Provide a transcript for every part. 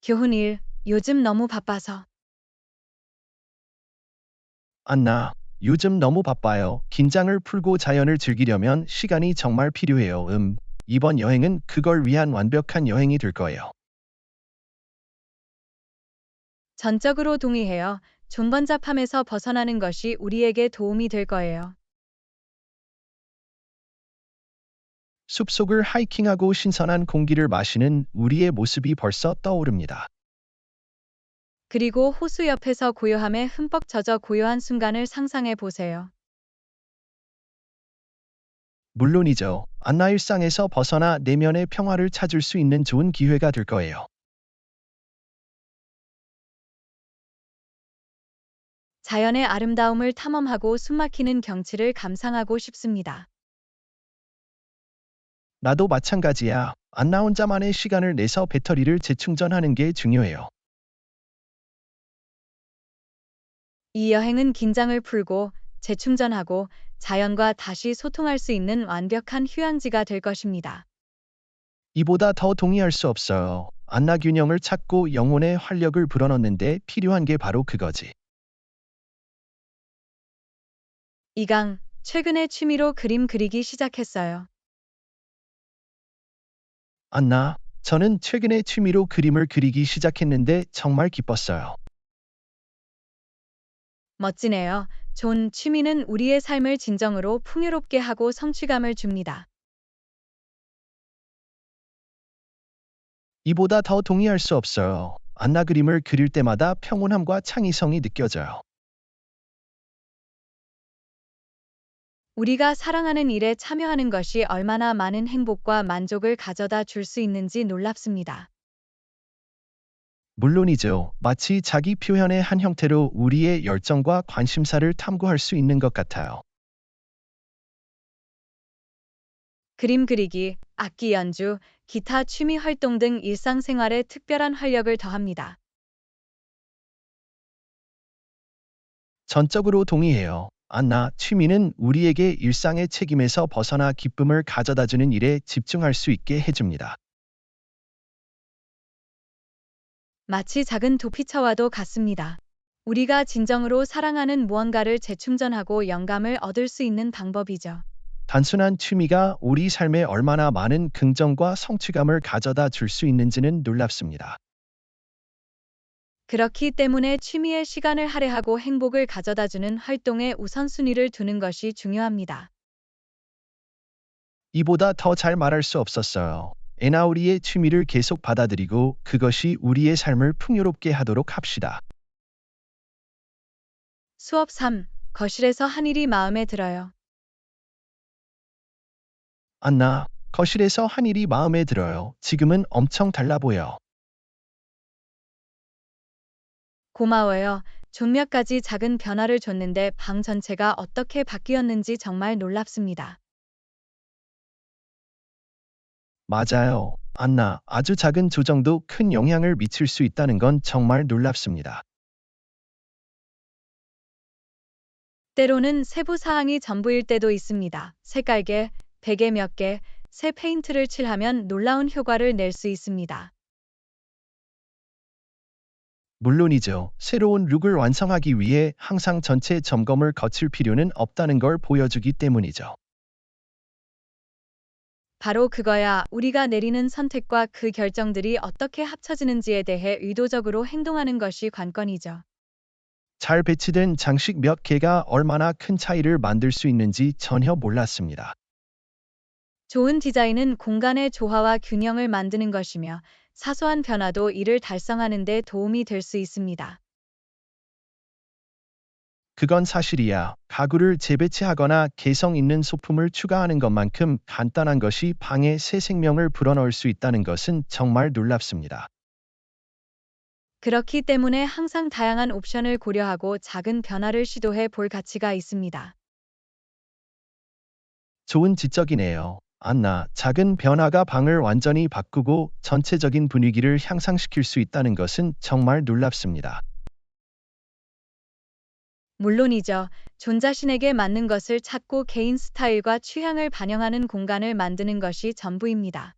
교훈 1. 요즘 너무 바빠서. 안나, 요즘 너무 바빠요. 긴장을 풀고 자연을 즐기려면 시간이 정말 필요해요. 이번 여행은 그걸 위한 완벽한 여행이 될 거예요. 전적으로 동의해요. 좀 번잡함에서 벗어나는 것이 우리에게 도움이 될 거예요. 숲속을 하이킹하고 신선한 공기를 마시는 우리의 모습이 벌써 떠오릅니다. 그리고 호수 옆에서 고요함에 흠뻑 젖어 고요한 순간을 상상해 보세요. 물론이죠. 안나 일상에서 벗어나 내면의 평화를 찾을 수 있는 좋은 기회가 될 거예요. 자연의 아름다움을 탐험하고 숨막히는 경치를 감상하고 싶습니다. 나도 마찬가지야. 안나 혼자만의 시간을 내서 배터리를 재충전하는 게 중요해요. 이 여행은 긴장을 풀고 재충전하고 자연과 다시 소통할 수 있는 완벽한 휴양지가 될 것입니다. 이보다 더 동의할 수 없어요. 안나 균형을 찾고 영혼의 활력을 불어넣는데 필요한 게 바로 그거지. 이강, 최근에 취미로 그림 그리기 시작했어요. 안나, 저는 최근에 취미로 그림을 그리기 시작했는데 정말 기뻤어요. 멋지네요. 좋은 취미는 우리의 삶을 진정으로 풍요롭게 하고 성취감을 줍니다. 이보다 더 동의할 수 없어요. 안나 그림을 그릴 때마다 평온함과 창의성이 느껴져요. 우리가 사랑하는 일에 참여하는 것이 얼마나 많은 행복과 만족을 가져다 줄 수 있는지 놀랍습니다. 물론이죠. 마치 자기 표현의 한 형태로 우리의 열정과 관심사를 탐구할 수 있는 것 같아요. 그림 그리기, 악기 연주, 기타 취미 활동 등 일상생활에 특별한 활력을 더합니다. 전적으로 동의해요. 안나, 취미는 우리에게 일상의 책임에서 벗어나 기쁨을 가져다주는 일에 집중할 수 있게 해줍니다. 마치 작은 도피처와도 같습니다. 우리가 진정으로 사랑하는 무언가를 재충전하고 영감을 얻을 수 있는 방법이죠. 단순한 취미가 우리 삶에 얼마나 많은 긍정과 성취감을 가져다 줄 수 있는지는 놀랍습니다. 그렇기 때문에 취미에 시간을 할애하고 행복을 가져다주는 활동에 우선순위를 두는 것이 중요합니다. 이보다 더 잘 말할 수 없었어요. 에나우리의 취미를 계속 받아들이고 그것이 우리의 삶을 풍요롭게 하도록 합시다. 수업 3. 거실에서 한 일이 마음에 들어요. 안나, 거실에서 한 일이 마음에 들어요. 지금은 엄청 달라 보여. 고마워요. 좀 몇 가지 작은 변화를 줬는데 방 전체가 어떻게 바뀌었는지 정말 놀랍습니다. 맞아요. 안나, 아주 작은 조정도 큰 영향을 미칠 수 있다는 건 정말 놀랍습니다. 때로는 세부 사항이 전부일 때도 있습니다. 색깔계, 베개 몇 개, 새 페인트를 칠하면 놀라운 효과를 낼 수 있습니다. 물론이죠. 새로운 룩을 완성하기 위해 항상 전체 점검을 거칠 필요는 없다는 걸 보여주기 때문이죠. 바로 그거야. 우리가 내리는 선택과 그 결정들이 어떻게 합쳐지는지에 대해 의도적으로 행동하는 것이 관건이죠. 잘 배치된 장식 몇 개가 얼마나 큰 차이를 만들 수 있는지 전혀 몰랐습니다. 좋은 디자인은 공간의 조화와 균형을 만드는 것이며 사소한 변화도 이를 달성하는 데 도움이 될 수 있습니다. 그건 사실이야. 가구를 재배치하거나 개성 있는 소품을 추가하는 것만큼 간단한 것이 방에 새 생명을 불어넣을 수 있다는 것은 정말 놀랍습니다. 그렇기 때문에 항상 다양한 옵션을 고려하고 작은 변화를 시도해 볼 가치가 있습니다. 좋은 지적이네요. 안나, 작은 변화가 방을 완전히 바꾸고 전체적인 분위기를 향상시킬 수 있다는 것은 정말 놀랍습니다. 물론이죠. 존 자신에게 맞는 것을 찾고 개인 스타일과 취향을 반영하는 공간을 만드는 것이 전부입니다.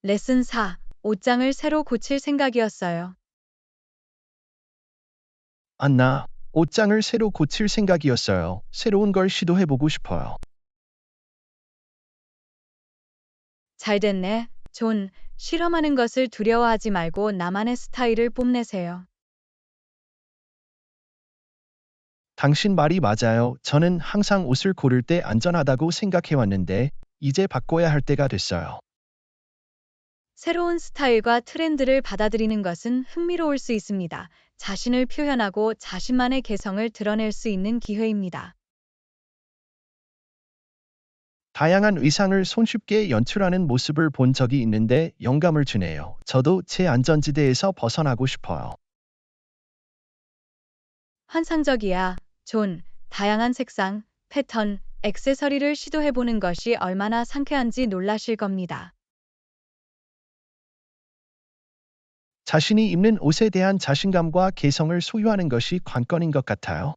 레슨 4. 옷장을 새로 고칠 생각이었어요. 안나, 옷장을 새로 고칠 생각이었어요. 새로운 걸 시도해보고 싶어요. 잘 됐네. 존, 실험하는 것을 두려워하지 말고 나만의 스타일을 뽐내세요. 당신 말이 맞아요. 저는 항상 옷을 고를 때 안전하다고 생각해왔는데, 이제 바꿔야 할 때가 됐어요. 새로운 스타일과 트렌드를 받아들이는 것은 흥미로울 수 있습니다. 자신을 표현하고 자신만의 개성을 드러낼 수 있는 기회입니다. 다양한 의상을 손쉽게 연출하는 모습을 본 적이 있는데 영감을 주네요. 저도 제 안전지대에서 벗어나고 싶어요. 환상적이야. 존, 다양한 색상, 패턴, 액세서리를 시도해보는 것이 얼마나 상쾌한지 놀라실 겁니다. 자신이 입는 옷에 대한 자신감과 개성을 소유하는 것이 관건인 것 같아요.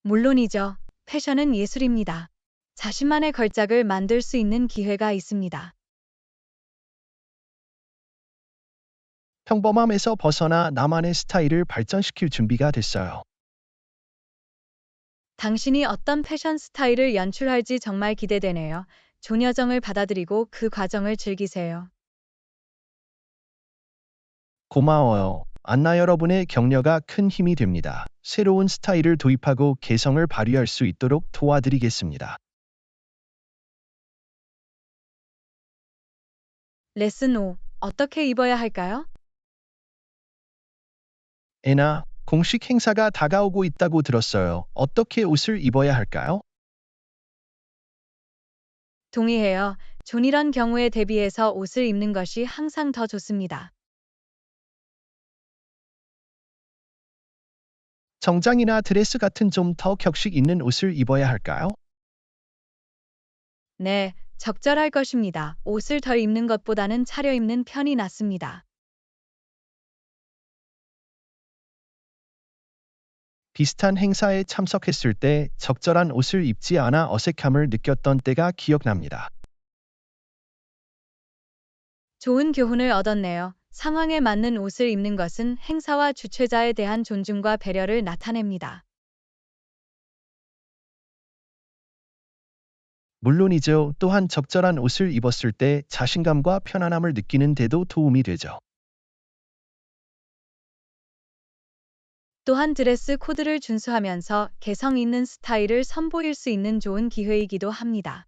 물론이죠. 패션은 예술입니다. 자신만의 걸작을 만들 수 있는 기회가 있습니다. 평범함에서 벗어나 나만의 스타일을 발전시킬 준비가 됐어요. 당신이 어떤 패션 스타일을 연출할지 정말 기대되네요. 존여정을 받아들이고 그 과정을 즐기세요. 고마워요. 안나 여러분의 격려가 큰 힘이 됩니다. 새로운 스타일을 도입하고 개성을 발휘할 수 있도록 도와드리겠습니다. 레슨 5. 어떻게 입어야 할까요? 애나, 공식 행사가 다가오고 있다고 들었어요. 어떻게 옷을 입어야 할까요? 동의해요. 존이런 경우에 대비해서 옷을 입는 것이 항상 더 좋습니다. 정장이나 드레스 같은 좀 더 격식 있는 옷을 입어야 할까요? 네, 적절할 것입니다. 옷을 덜 입는 것보다는 차려입는 편이 낫습니다. 비슷한 행사에 참석했을 때 적절한 옷을 입지 않아 어색함을 느꼈던 때가 기억납니다. 좋은 교훈을 얻었네요. 상황에 맞는 옷을 입는 것은 행사와 주최자에 대한 존중과 배려를 나타냅니다. 물론이죠. 또한 적절한 옷을 입었을 때 자신감과 편안함을 느끼는 데도 도움이 되죠. 또한 드레스 코드를 준수하면서 개성 있는 스타일을 선보일 수 있는 좋은 기회이기도 합니다.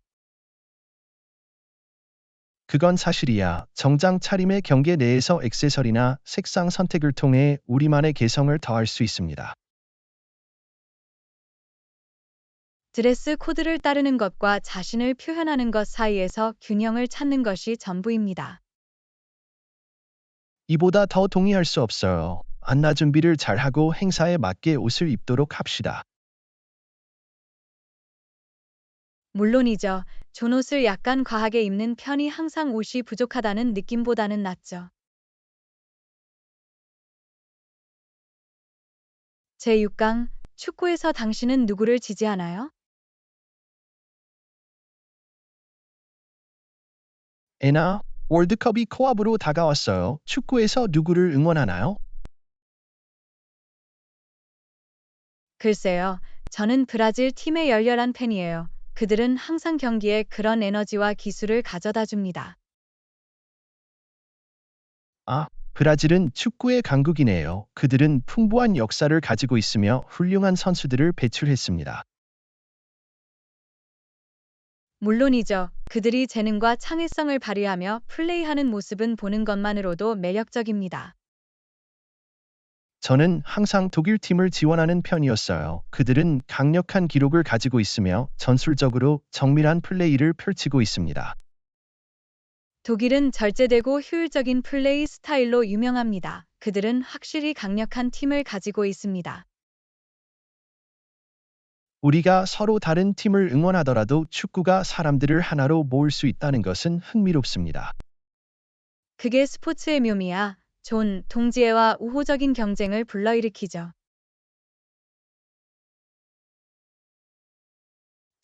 그건 사실이야. 정장 차림의 경계 내에서 액세서리나 색상 선택을 통해 우리만의 개성을 더할 수 있습니다. 드레스 코드를 따르는 것과 자신을 표현하는 것 사이에서 균형을 찾는 것이 전부입니다. 이보다 더 동의할 수 없어요. 안나 준비를 잘하고 행사에 맞게 옷을 입도록 합시다. 물론이죠. 존 옷을 약간 과하게 입는 편이 항상 옷이 부족하다는 느낌보다는 낫죠. 제6강, 축구에서 당신은 누구를 지지하나요? 애나, 월드컵이 코앞으로 다가왔어요. 축구에서 누구를 응원하나요? 글쎄요, 저는 브라질 팀의 열렬한 팬이에요. 그들은 항상 경기에 그런 에너지와 기술을 가져다 줍니다. 아, 브라질은 축구의 강국이네요. 그들은 풍부한 역사를 가지고 있으며 훌륭한 선수들을 배출했습니다. 물론이죠. 그들이 재능과 창의성을 발휘하며 플레이하는 모습은 보는 것만으로도 매력적입니다. 저는 항상 독일 팀을 지원하는 편이었어요. 그들은 강력한 기록을 가지고 있으며 전술적으로 정밀한 플레이를 펼치고 있습니다. 독일은 절제되고 효율적인 플레이 스타일로 유명합니다. 그들은 확실히 강력한 팀을 가지고 있습니다. 우리가 서로 다른 팀을 응원하더라도 축구가 사람들을 하나로 모을 수 있다는 것은 흥미롭습니다. 그게 스포츠의 묘미야. 존, 동지애와 우호적인 경쟁을 불러일으키죠.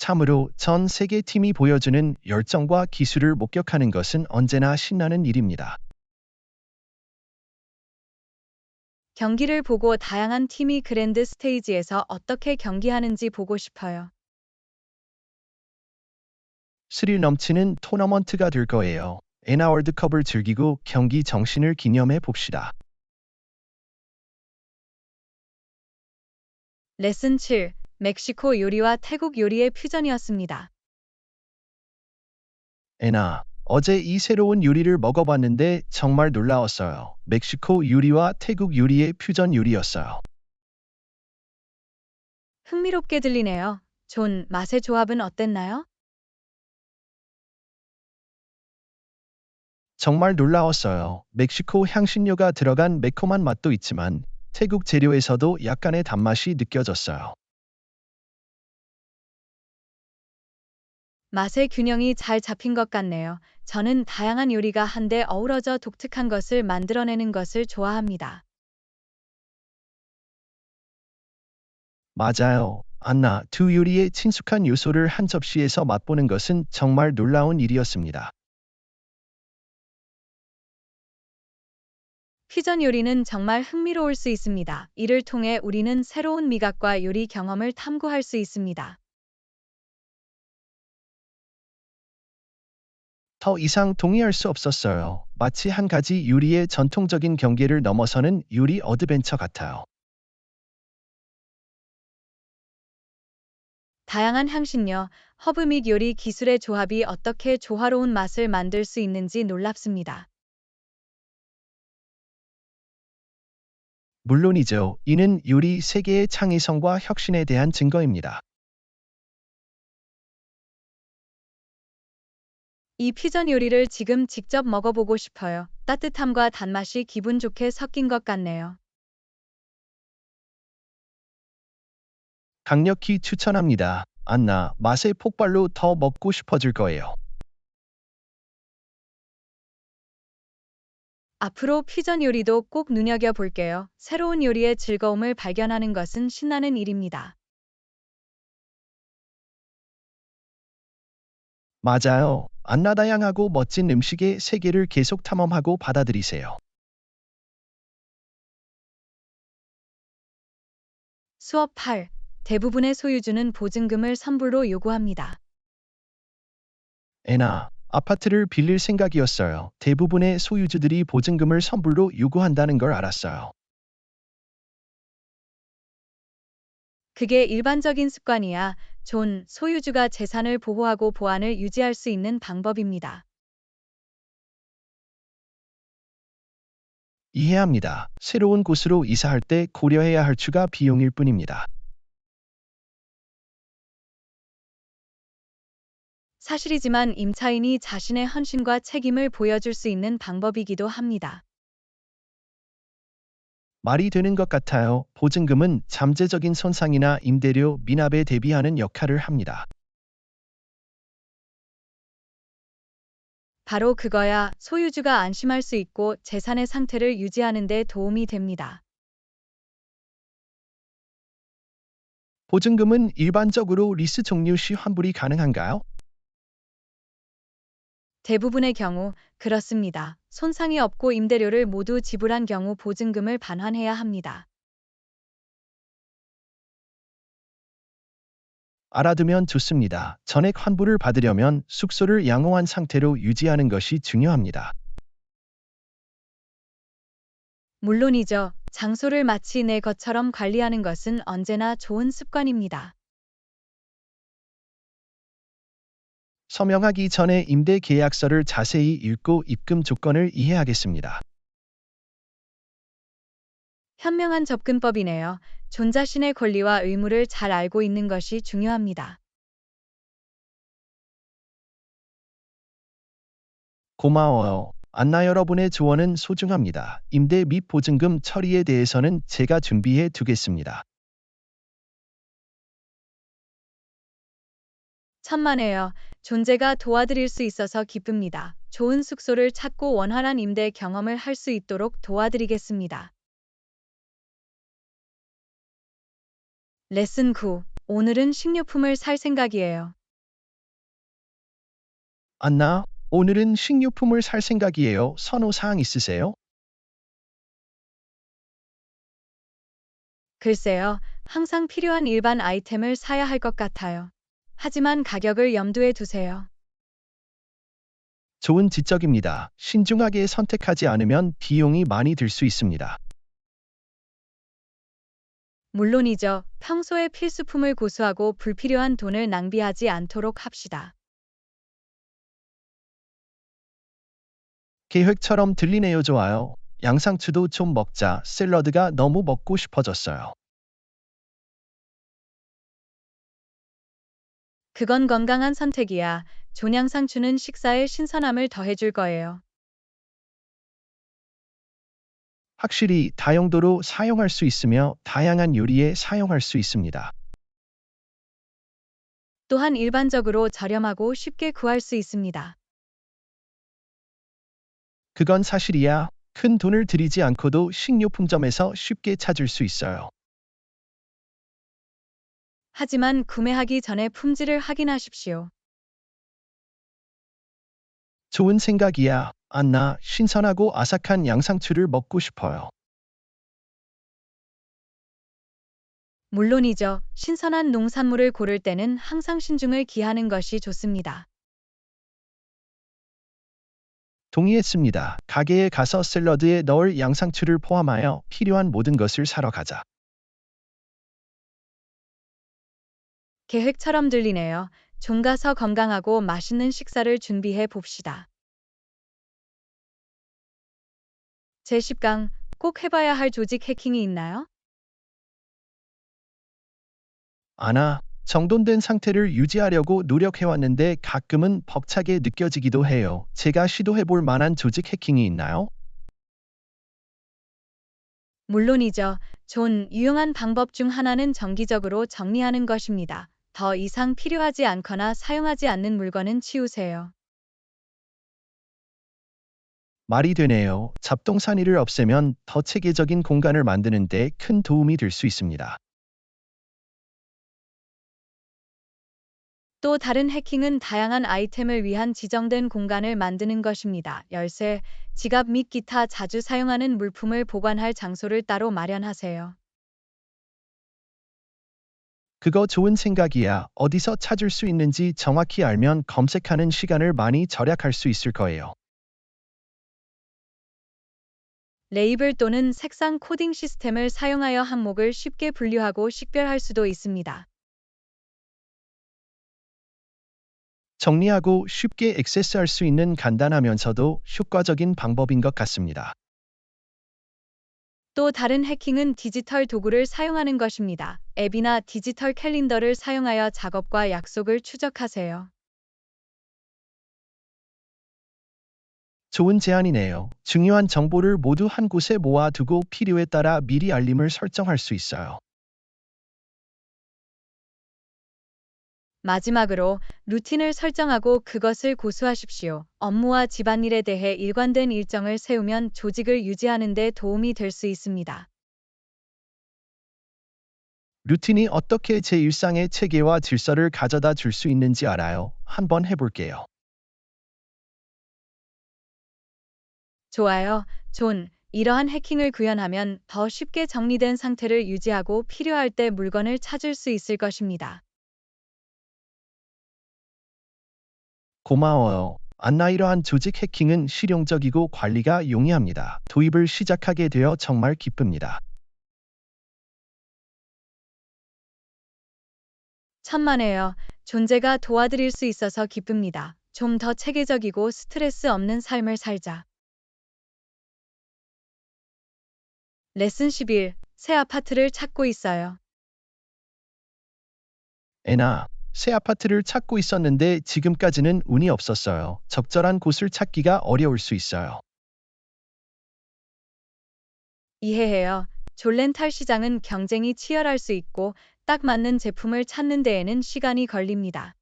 참으로 전 세계 팀이 보여주는 열정과 기술을 목격하는 것은 언제나 신나는 일입니다. 경기를 보고 다양한 팀이 그랜드 스테이지에서 어떻게 경기하는지 보고 싶어요. 스릴 넘치는 토너먼트가 될 거예요. 에나 월드컵을 즐기고 경기 정신을 기념해 봅시다. 레슨 7. 멕시코 요리와 태국 요리의 퓨전이었습니다. 에나, 어제 이 새로운 요리를 먹어봤는데 정말 놀라웠어요. 멕시코 요리와 태국 요리의 퓨전 요리였어요. 흥미롭게 들리네요. 존, 맛의 조합은 어땠나요? 정말 놀라웠어요. 멕시코 향신료가 들어간 매콤한 맛도 있지만 태국 재료에서도 약간의 단맛이 느껴졌어요. 맛의 균형이 잘 잡힌 것 같네요. 저는 다양한 요리가 한데 어우러져 독특한 것을 만들어내는 것을 좋아합니다. 맞아요. 안나, 두 요리의 친숙한 요소를 한 접시에서 맛보는 것은 정말 놀라운 일이었습니다. 퓨전 요리는 정말 흥미로울 수 있습니다. 이를 통해 우리는 새로운 미각과 요리 경험을 탐구할 수 있습니다. 더 이상 동의할 수 없었어요. 마치 한 가지 요리의 전통적인 경계를 넘어서는 요리 어드벤처 같아요. 다양한 향신료, 허브 및 요리 기술의 조합이 어떻게 조화로운 맛을 만들 수 있는지 놀랍습니다. 물론이죠. 이는 요리 세계의 창의성과 혁신에 대한 증거입니다. 이 퓨전 요리를 지금 직접 먹어보고 싶어요. 따뜻함과 단맛이 기분 좋게 섞인 것 같네요. 강력히 추천합니다. 안나, 맛의 폭발로 더 먹고 싶어질 거예요. 앞으로 퓨전 요리도 꼭 눈여겨볼게요. 새로운 요리의 즐거움을 발견하는 것은 신나는 일입니다. 맞아요. 안나 다양하고 멋진 음식의 세계를 계속 탐험하고 받아들이세요. 수업 8. 대부분의 소유주는 보증금을 선불로 요구합니다. 에나, 아파트를 빌릴 생각이었어요. 대부분의 소유주들이 보증금을 선불로 요구한다는 걸 알았어요. 그게 일반적인 습관이야. 존, 소유주가 재산을 보호하고 보안을 유지할 수 있는 방법입니다. 이해합니다. 새로운 곳으로 이사할 때 고려해야 할 추가 비용일 뿐입니다. 사실이지만 임차인이 자신의 헌신과 책임을 보여줄 수 있는 방법이기도 합니다. 말이 되는 것 같아요. 보증금은 잠재적인 손상이나 임대료 미납에 대비하는 역할을 합니다. 바로 그거야. 소유주가 안심할 수 있고 재산의 상태를 유지하는 데 도움이 됩니다. 보증금은 일반적으로 리스 종료 시 환불이 가능한가요? 대부분의 경우 그렇습니다. 손상이 없고 임대료를 모두 지불한 경우 보증금을 반환해야 합니다. 알아두면 좋습니다. 전액 환불을 받으려면 숙소를 양호한 상태로 유지하는 것이 중요합니다. 물론이죠. 장소를 마치 내 것처럼 관리하는 것은 언제나 좋은 습관입니다. 서명하기 전에 임대 계약서를 자세히 읽고 입금 조건을 이해하겠습니다. 현명한 접근법이네요. 존 자신의 권리와 의무를 잘 알고 있는 것이 중요합니다. 고마워요. 안나 여러분의 조언은 소중합니다. 임대 및 보증금 처리에 대해서는 제가 준비해 두겠습니다. 천만에요. 존재가 도와드릴 수 있어서 기쁩니다. 좋은 숙소를 찾고 원활한 임대 경험을 할 수 있도록 도와드리겠습니다. 레슨 9. 오늘은 식료품을 살 생각이에요. 안나, 오늘은 식료품을 살 생각이에요. 선호사항 있으세요? 글쎄요, 항상 필요한 일반 아이템을 사야 할 것 같아요. 하지만 가격을 염두에 두세요. 좋은 지적입니다. 신중하게 선택하지 않으면 비용이 많이 들 수 있습니다. 물론이죠. 평소에 필수품을 고수하고 불필요한 돈을 낭비하지 않도록 합시다. 계획처럼 들리네요. 좋아요. 양상추도 좀 먹자. 샐러드가 너무 먹고 싶어졌어요. 그건 건강한 선택이야. 종양상추는 식사에 신선함을 더해줄 거예요. 확실히 다용도로 사용할 수 있으며 다양한 요리에 사용할 수 있습니다. 또한 일반적으로 저렴하고 쉽게 구할 수 있습니다. 그건 사실이야. 큰 돈을 들이지 않고도 식료품점에서 쉽게 찾을 수 있어요. 하지만 구매하기 전에 품질을 확인하십시오. 좋은 생각이야. 안나, 신선하고 아삭한 양상추를 먹고 싶어요. 물론이죠. 신선한 농산물을 고를 때는 항상 신중을 기하는 것이 좋습니다. 동의했습니다. 가게에 가서 샐러드에 넣을 양상추를 포함하여 필요한 모든 것을 사러 가자. 계획처럼 들리네요. 좀 가서 건강하고 맛있는 식사를 준비해 봅시다. 제10강, 꼭 해봐야 할 조직 해킹이 있나요? 아나, 정돈된 상태를 유지하려고 노력해왔는데 가끔은 벅차게 느껴지기도 해요. 제가 시도해볼 만한 조직 해킹이 있나요? 물론이죠. 유용한 방법 중 하나는 정기적으로 정리하는 것입니다. 더 이상 필요하지 않거나 사용하지 않는 물건은 치우세요. 말이 되네요. 잡동사니를 없애면 더 체계적인 공간을 만드는 데 큰 도움이 될 수 있습니다. 또 다른 해킹은 다양한 아이템을 위한 지정된 공간을 만드는 것입니다. 열쇠, 지갑 및 기타 자주 사용하는 물품을 보관할 장소를 따로 마련하세요. 그거 좋은 생각이야. 어디서 찾을 수 있는지 정확히 알면 검색하는 시간을 많이 절약할 수 있을 거예요. 레이블 또는 색상 코딩 시스템을 사용하여 항목을 쉽게 분류하고 식별할 수도 있습니다. 정리하고 쉽게 액세스할 수 있는 간단하면서도 효과적인 방법인 것 같습니다. 또 다른 해킹은 디지털 도구를 사용하는 것입니다. 앱이나 디지털 캘린더를 사용하여 작업과 약속을 추적하세요. 좋은 제안이네요. 중요한 정보를 모두 한 곳에 모아두고 필요에 따라 미리 알림을 설정할 수 있어요. 마지막으로 루틴을 설정하고 그것을 고수하십시오. 업무와 집안일에 대해 일관된 일정을 세우면 조직을 유지하는 데 도움이 될 수 있습니다. 루틴이 어떻게 제 일상의 체계와 질서를 가져다 줄 수 있는지 알아요. 한번 해볼게요. 좋아요. 이러한 해킹을 구현하면 더 쉽게 정리된 상태를 유지하고 필요할 때 물건을 찾을 수 있을 것입니다. 고마워요. 안나 이러한 조직 해킹은 실용적이고 관리가 용이합니다. 도입을 시작하게 되어 정말 기쁩니다. 천만에요. 존재가 도와드릴 수 있어서 기쁩니다. 좀 더 체계적이고 스트레스 없는 삶을 살자. 레슨 11. 새 아파트를 찾고 있어요. 애나, 새 아파트를 찾고 있었는데 지금까지는 운이 없었어요. 적절한 곳을 찾기가 어려울 수 있어요. 이해해요. 렌탈 시장은 경쟁이 치열할 수 있고 딱 맞는 제품을 찾는 데에는 시간이 걸립니다.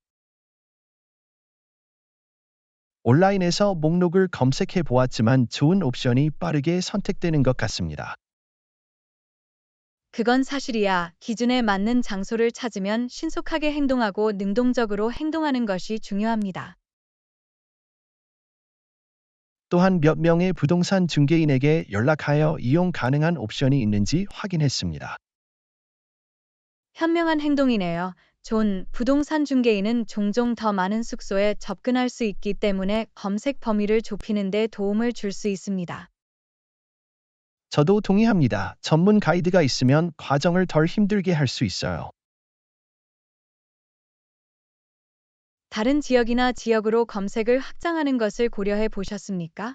온라인에서 목록을 검색해 보았지만 좋은 옵션이 빠르게 선택되는 것 같습니다. 그건 사실이야. 기준에 맞는 장소를 찾으면 신속하게 행동하고 능동적으로 행동하는 것이 중요합니다. 또한 몇 명의 부동산 중개인에게 연락하여 이용 가능한 옵션이 있는지 확인했습니다. 현명한 행동이네요. 존, 부동산 중개인은 종종 더 많은 숙소에 접근할 수 있기 때문에 검색 범위를 좁히는 데 도움을 줄 수 있습니다. 저도 동의합니다. 전문 가이드가 있으면 과정을 덜 힘들게 할 수 있어요. 다른 지역이나 지역으로 검색을 확장하는 것을 고려해 보셨습니까?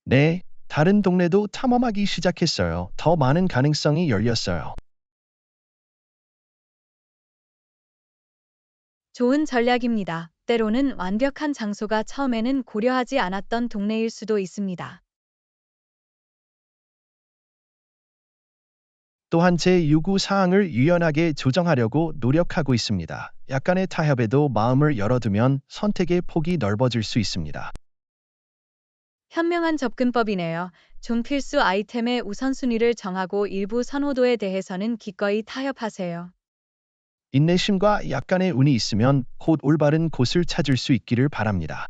네, 다른 동네도 탐험하기 시작했어요. 더 많은 가능성이 열렸어요. 좋은 전략입니다. 때로는 완벽한 장소가 처음에는 고려하지 않았던 동네일 수도 있습니다. 또한 제 요구 사항을 유연하게 조정하려고 노력하고 있습니다. 약간의 타협에도 마음을 열어두면 선택의 폭이 넓어질 수 있습니다. 현명한 접근법이네요. 존 필수 아이템의 우선순위를 정하고 일부 선호도에 대해서는 기꺼이 타협하세요. 인내심과 약간의 운이 있으면 곧 올바른 곳을 찾을 수 있기를 바랍니다.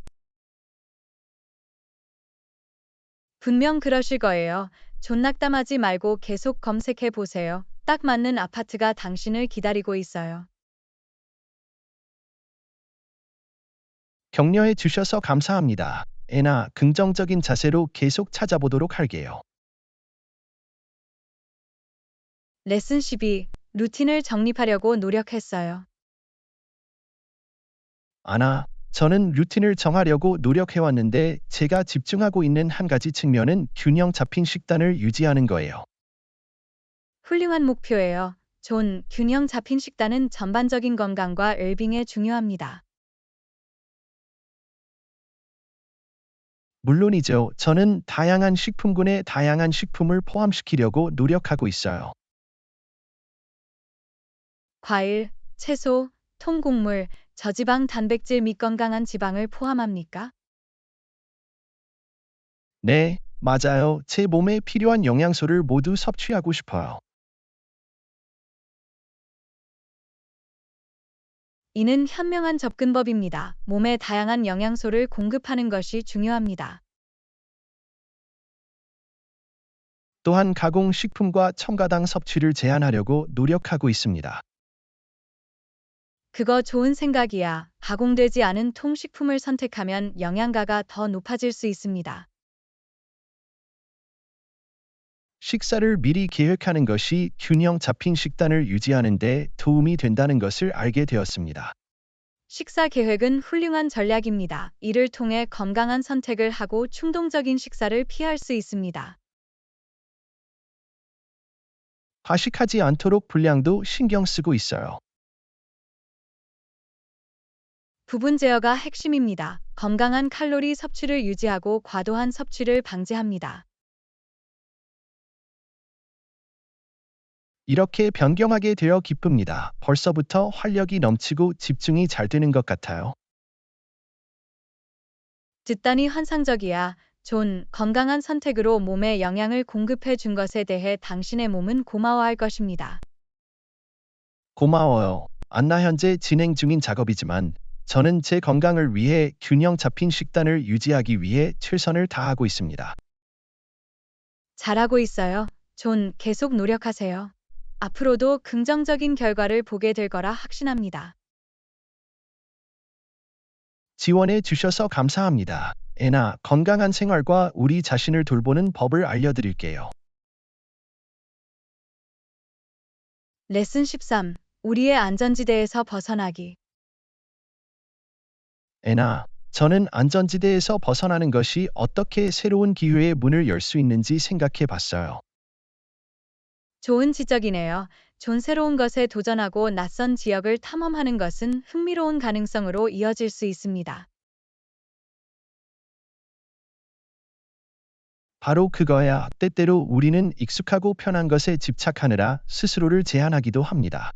분명 그러실 거예요. 존낙담하지 말고 계속 검색해 보세요. 딱 맞는 아파트가 당신을 기다리고 있어요. 격려해 주셔서 감사합니다. 애나 긍정적인 자세로 계속 찾아보도록 할게요. 레슨 12. 루틴을 정립하려고 노력했어요. 아나, 저는 루틴을 정하려고 노력해왔는데 제가 집중하고 있는 한 가지 측면은 균형 잡힌 식단을 유지하는 거예요. 훌륭한 목표예요. 존, 균형 잡힌 식단은 전반적인 건강과 웰빙에 중요합니다. 물론이죠. 저는 다양한 식품군에 다양한 식품을 포함시키려고 노력하고 있어요. 과일, 채소, 통곡물, 저지방 단백질 및 건강한 지방을 포함합니까? 네, 맞아요. 제 몸에 필요한 영양소를 모두 섭취하고 싶어요. 이는 현명한 접근법입니다. 몸에 다양한 영양소를 공급하는 것이 중요합니다. 또한 가공식품과 첨가당 섭취를 제한하려고 노력하고 있습니다. 그거 좋은 생각이야. 가공되지 않은 통식품을 선택하면 영양가가 더 높아질 수 있습니다. 식사를 미리 계획하는 것이 균형 잡힌 식단을 유지하는 데 도움이 된다는 것을 알게 되었습니다. 식사 계획은 훌륭한 전략입니다. 이를 통해 건강한 선택을 하고 충동적인 식사를 피할 수 있습니다. 과식하지 않도록 분량도 신경 쓰고 있어요. 부분 제어가 핵심입니다. 건강한 칼로리 섭취를 유지하고 과도한 섭취를 방지합니다. 이렇게 변경하게 되어 기쁩니다. 벌써부터 활력이 넘치고 집중이 잘 되는 것 같아요. 듣다니 환상적이야. 존, 건강한 선택으로 몸에 영양을 공급해 준 것에 대해 당신의 몸은 고마워할 것입니다. 고마워요. 안나 현재 진행 중인 작업이지만 저는 제 건강을 위해 균형 잡힌 식단을 유지하기 위해 최선을 다하고 있습니다. 잘하고 있어요. 존, 계속 노력하세요. 앞으로도 긍정적인 결과를 보게 될 거라 확신합니다. 지원해 주셔서 감사합니다. 애나 건강한 생활과 우리 자신을 돌보는 법을 알려드릴게요. 레슨 13. 우리의 안전지대에서 벗어나기. 애나, 저는 안전지대에서 벗어나는 것이 어떻게 새로운 기회의 문을 열 수 있는지 생각해 봤어요. 좋은 지적이네요. 존 새로운 것에 도전하고 낯선 지역을 탐험하는 것은 흥미로운 가능성으로 이어질 수 있습니다. 바로 그거야. 때때로 우리는 익숙하고 편한 것에 집착하느라 스스로를 제한하기도 합니다.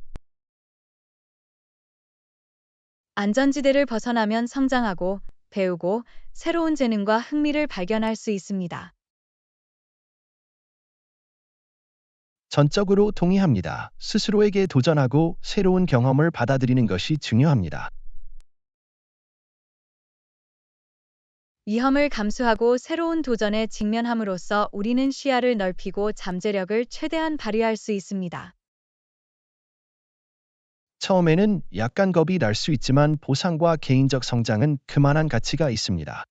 안전지대를 벗어나면 성장하고 배우고 새로운 재능과 흥미를 발견할 수 있습니다. 전적으로 동의합니다. 스스로에게 도전하고 새로운 경험을 받아들이는 것이 중요합니다. 위험을 감수하고 새로운 도전에 직면함으로써 우리는 시야를 넓히고 잠재력을 최대한 발휘할 수 있습니다. 처음에는 약간 겁이 날 수 있지만 보상과 개인적 성장은 그만한 가치가 있습니다.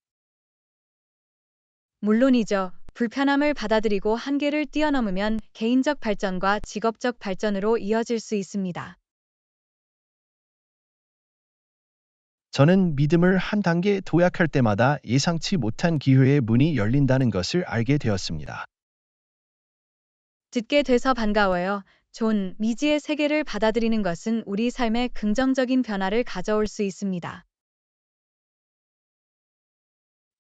물론이죠. 불편함을 받아들이고 한계를 뛰어넘으면 개인적 발전과 직업적 발전으로 이어질 수 있습니다. 저는 믿음을 한 단계 도약할 때마다 예상치 못한 기회의 문이 열린다는 것을 알게 되었습니다. 듣게 돼서 반가워요. 존 미지의 세계를 받아들이는 것은 우리 삶에 긍정적인 변화를 가져올 수 있습니다.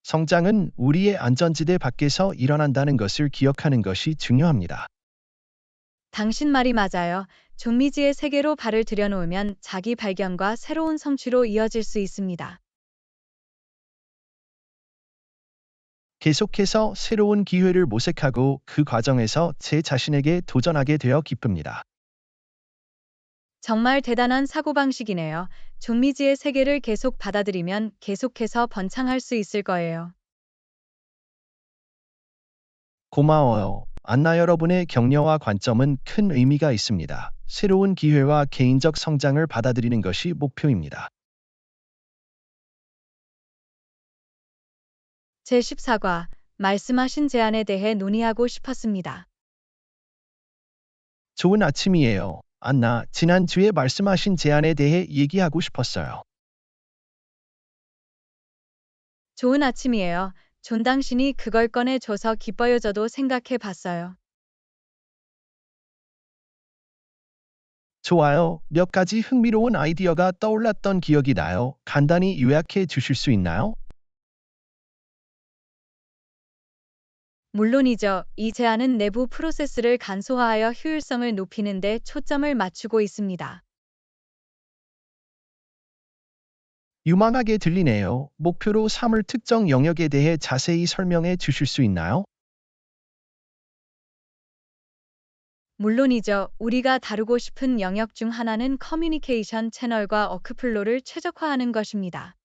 성장은 우리의 안전지대 밖에서 일어난다는 것을 기억하는 것이 중요합니다. 당신 말이 맞아요. 존 미지의 세계로 발을 들여놓으면 자기 발견과 새로운 성취로 이어질 수 있습니다. 계속해서 새로운 기회를 모색하고 그 과정에서 제 자신에게 도전하게 되어 기쁩니다. 정말 대단한 사고방식이네요. 존 미지의 세계를 계속 받아들이면 계속해서 번창할 수 있을 거예요. 고마워요. 안나 여러분의 격려와 관점은 큰 의미가 있습니다. 새로운 기회와 개인적 성장을 받아들이는 것이 목표입니다. 제14과 말씀하신 제안에 대해 논의하고 싶었습니다. 좋은 아침이에요. 안나, 지난주에 말씀하신 제안에 대해 얘기하고 싶었어요. 좋은 아침이에요. 존 당신이 그걸 꺼내줘서 기뻐요. 저도 생각해 봤어요. 좋아요. 몇 가지 흥미로운 아이디어가 떠올랐던 기억이 나요. 간단히 요약해 주실 수 있나요? 물론이죠. 이 제안은 내부 프로세스를 간소화하여 효율성을 높이는 데 초점을 맞추고 있습니다. 유망하게 들리네요. 목표로 삼을 특정 영역에 대해 자세히 설명해 주실 수 있나요? 물론이죠. 우리가 다루고 싶은 영역 중 하나는 커뮤니케이션 채널과 워크플로를 최적화하는 것입니다.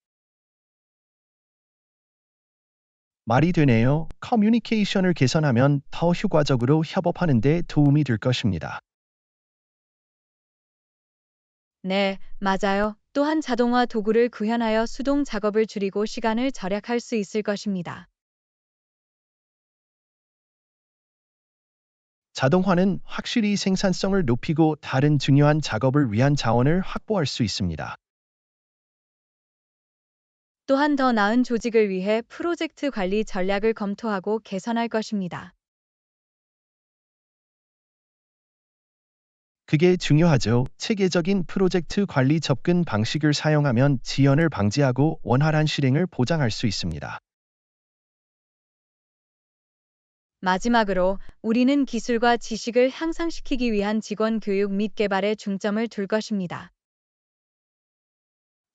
말이 되네요. 커뮤니케이션을 개선하면 더 효과적으로 협업하는 데 도움이 될 것입니다. 네, 맞아요. 또한 자동화 도구를 구현하여 수동 작업을 줄이고 시간을 절약할 수 있을 것입니다. 자동화는 확실히 생산성을 높이고 다른 중요한 작업을 위한 자원을 확보할 수 있습니다. 또한 더 나은 조직을 위해 프로젝트 관리 전략을 검토하고 개선할 것입니다. 그게 중요하죠. 체계적인 프로젝트 관리 접근 방식을 사용하면 지연을 방지하고 원활한 실행을 보장할 수 있습니다. 마지막으로 우리는 기술과 지식을 향상시키기 위한 직원 교육 및 개발에 중점을 둘 것입니다.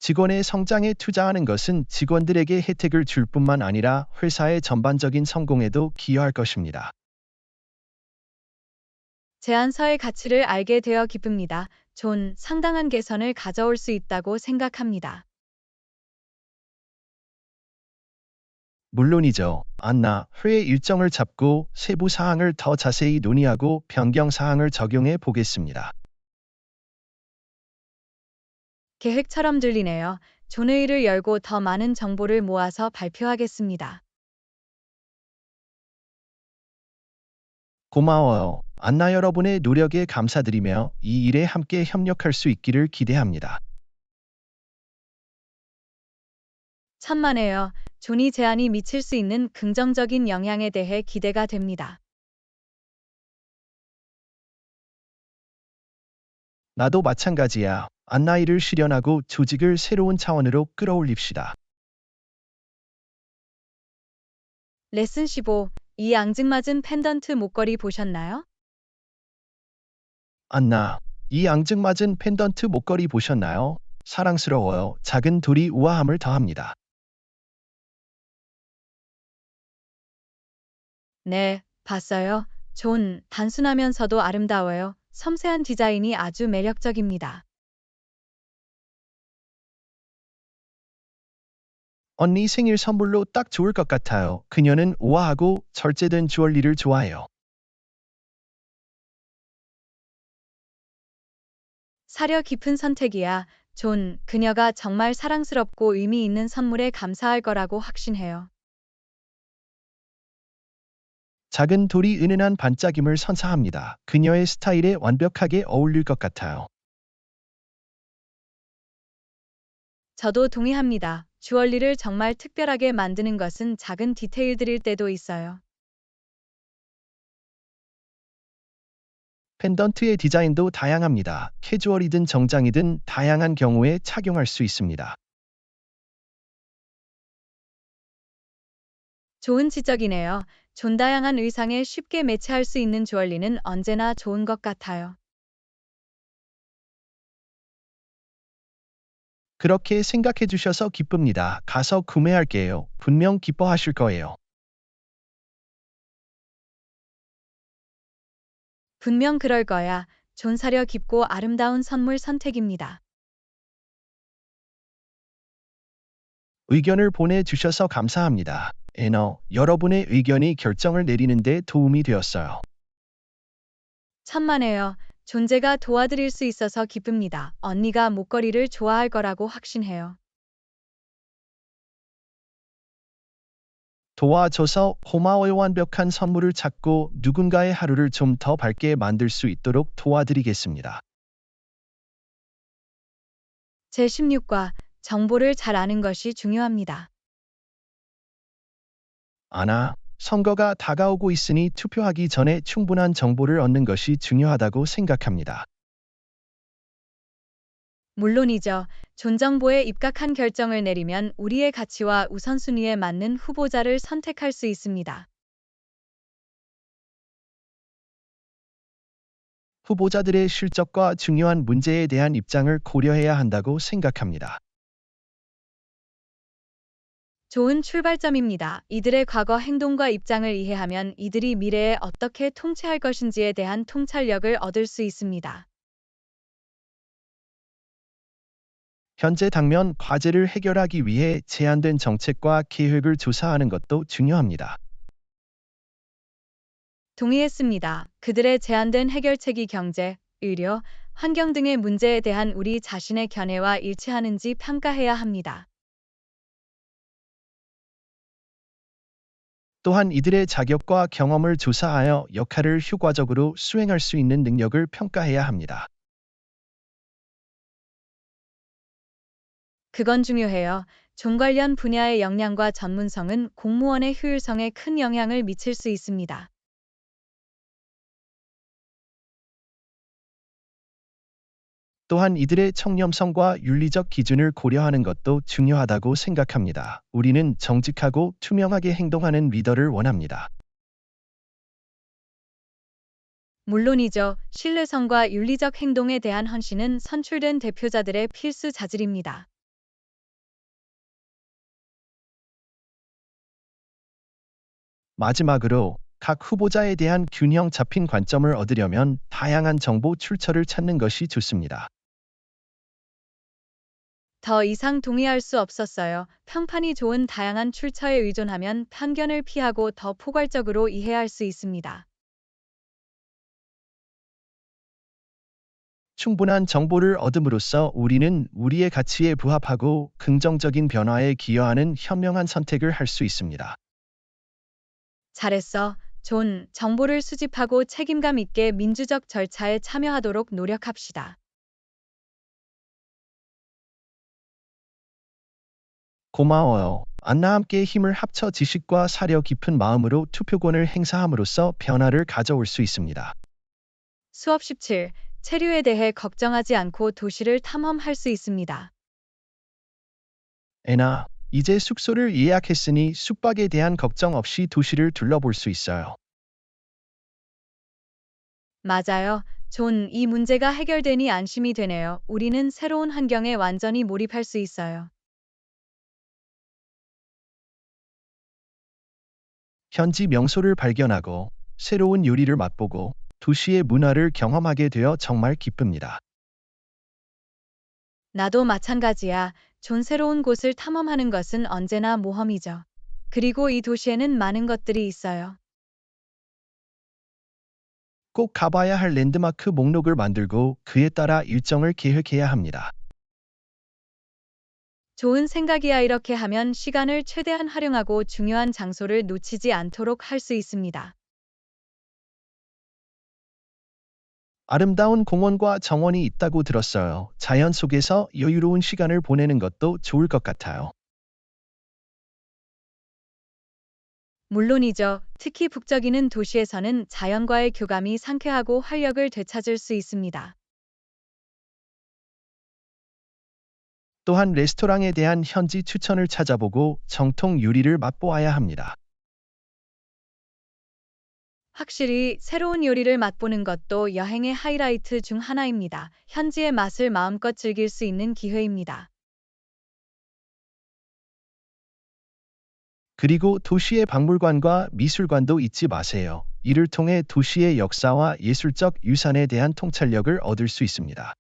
직원의 성장에 투자하는 것은 직원들에게 혜택을 줄 뿐만 아니라 회사의 전반적인 성공에도 기여할 것입니다. 제안서의 가치를 알게 되어 기쁩니다. 존, 상당한 개선을 가져올 수 있다고 생각합니다. 물론이죠. 안나, 회의 일정을 잡고 세부 사항을 더 자세히 논의하고 변경 사항을 적용해 보겠습니다. 계획처럼 들리네요. 존 회의를 열고 더 많은 정보를 모아서 발표하겠습니다. 고마워요. 안나 여러분의 노력에 감사드리며 이 일에 함께 협력할 수 있기를 기대합니다. 천만에요. 존이 제안이 미칠 수 있는 긍정적인 영향에 대해 기대가 됩니다. 나도 마찬가지야. 안나 일을 실현하고 조직을 새로운 차원으로 끌어올립시다. 레슨 15. 이 앙증맞은 펜던트 목걸이 보셨나요? 안나, 이 앙증맞은 펜던트 목걸이 보셨나요? 사랑스러워요. 작은 돌이 우아함을 더합니다. 네, 봤어요. 존, 단순하면서도 아름다워요. 섬세한 디자인이 아주 매력적입니다. 언니 생일 선물로 딱 좋을 것 같아요. 그녀는 우아하고 절제된 주얼리를 좋아해요. 사려 깊은 선택이야. 존, 그녀가 정말 사랑스럽고 의미 있는 선물에 감사할 거라고 확신해요. 작은 돌이 은은한 반짝임을 선사합니다. 그녀의 스타일에 완벽하게 어울릴 것 같아요. 저도 동의합니다. 주얼리를 정말 특별하게 만드는 것은 작은 디테일들일 때도 있어요. 펜던트의 디자인도 다양합니다. 캐주얼이든 정장이든 다양한 경우에 착용할 수 있습니다. 좋은 지적이네요. 존 다양한 의상에 쉽게 매치할 수 있는 주얼리는 언제나 좋은 것 같아요. 그렇게 생각해 주셔서 기쁩니다. 가서 구매할게요. 분명 기뻐하실 거예요. 분명 그럴 거야. 존 사려 깊고 아름다운 선물 선택입니다. 의견을 보내주셔서 감사합니다. 여러분의 의견이 결정을 내리는데 도움이 되었어요. 천만에요. 존재가 도와드릴 수 있어서 기쁩니다. 언니가 목걸이를 좋아할 거라고 확신해요. 도와줘서 고마워요. 완벽한 선물을 찾고 누군가의 하루를 좀 더 밝게 만들 수 있도록 도와드리겠습니다. 제16과 정보를 잘 아는 것이 중요합니다. 아나, 선거가 다가오고 있으니 투표하기 전에 충분한 정보를 얻는 것이 중요하다고 생각합니다. 물론이죠. 존 정보에 입각한 결정을 내리면 우리의 가치와 우선순위에 맞는 후보자를 선택할 수 있습니다. 후보자들의 실적과 중요한 문제에 대한 입장을 고려해야 한다고 생각합니다. 좋은 출발점입니다. 이들의 과거 행동과 입장을 이해하면 이들이 미래에 어떻게 통치할 것인지에 대한 통찰력을 얻을 수 있습니다. 현재 당면 과제를 해결하기 위해 제안된 정책과 계획을 조사하는 것도 중요합니다. 동의했습니다. 그들의 제안된 해결책이 경제, 의료, 환경 등의 문제에 대한 우리 자신의 견해와 일치하는지 평가해야 합니다. 또한 이들의 자격과 경험을 조사하여 역할을 효과적으로 수행할 수 있는 능력을 평가해야 합니다. 그건 중요해요. 종 관련 분야의 역량과 전문성은 공무원의 효율성에 큰 영향을 미칠 수 있습니다. 또한 이들의 청렴성과 윤리적 기준을 고려하는 것도 중요하다고 생각합니다. 우리는 정직하고 투명하게 행동하는 리더를 원합니다. 물론이죠. 신뢰성과 윤리적 행동에 대한 헌신은 선출된 대표자들의 필수 자질입니다. 마지막으로 각 후보자에 대한 균형 잡힌 관점을 얻으려면 다양한 정보 출처를 찾는 것이 좋습니다. 더 이상 동의할 수 없었어요. 평판이 좋은 다양한 출처에 의존하면 편견을 피하고 더 포괄적으로 이해할 수 있습니다. 충분한 정보를 얻음으로써 우리는 우리의 가치에 부합하고 긍정적인 변화에 기여하는 현명한 선택을 할 수 있습니다. 잘했어. 존, 정보를 수집하고 책임감 있게 민주적 절차에 참여하도록 노력합시다. 고마워요. 안나 함께 힘을 합쳐 지식과 사려 깊은 마음으로 투표권을 행사함으로써 변화를 가져올 수 있습니다. 수업 17. 체류에 대해 걱정하지 않고 도시를 탐험할 수 있습니다. 애나, 이제 숙소를 예약했으니 숙박에 대한 걱정 없이 도시를 둘러볼 수 있어요. 맞아요. 존, 이 문제가 해결되니 안심이 되네요. 우리는 새로운 환경에 완전히 몰입할 수 있어요. 현지 명소를 발견하고 새로운 요리를 맛보고 도시의 문화를 경험하게 되어 정말 기쁩니다. 나도 마찬가지야. 새로운 곳을 탐험하는 것은 언제나 모험이죠. 그리고 이 도시에는 많은 것들이 있어요. 꼭 가봐야 할 랜드마크 목록을 만들고 그에 따라 일정을 계획해야 합니다. 좋은 생각이야. 이렇게 하면 시간을 최대한 활용하고 중요한 장소를 놓치지 않도록 할 수 있습니다. 아름다운 공원과 정원이 있다고 들었어요. 자연 속에서 여유로운 시간을 보내는 것도 좋을 것 같아요. 물론이죠. 특히 북적이는 도시에서는 자연과의 교감이 상쾌하고 활력을 되찾을 수 있습니다. 또한 레스토랑에 대한 현지 추천을 찾아보고 정통 요리를 맛보아야 합니다. 확실히 새로운 요리를 맛보는 것도 여행의 하이라이트 중 하나입니다. 현지의 맛을 마음껏 즐길 수 있는 기회입니다. 그리고 도시의 박물관과 미술관도 잊지 마세요. 이를 통해 도시의 역사와 예술적 유산에 대한 통찰력을 얻을 수 있습니다.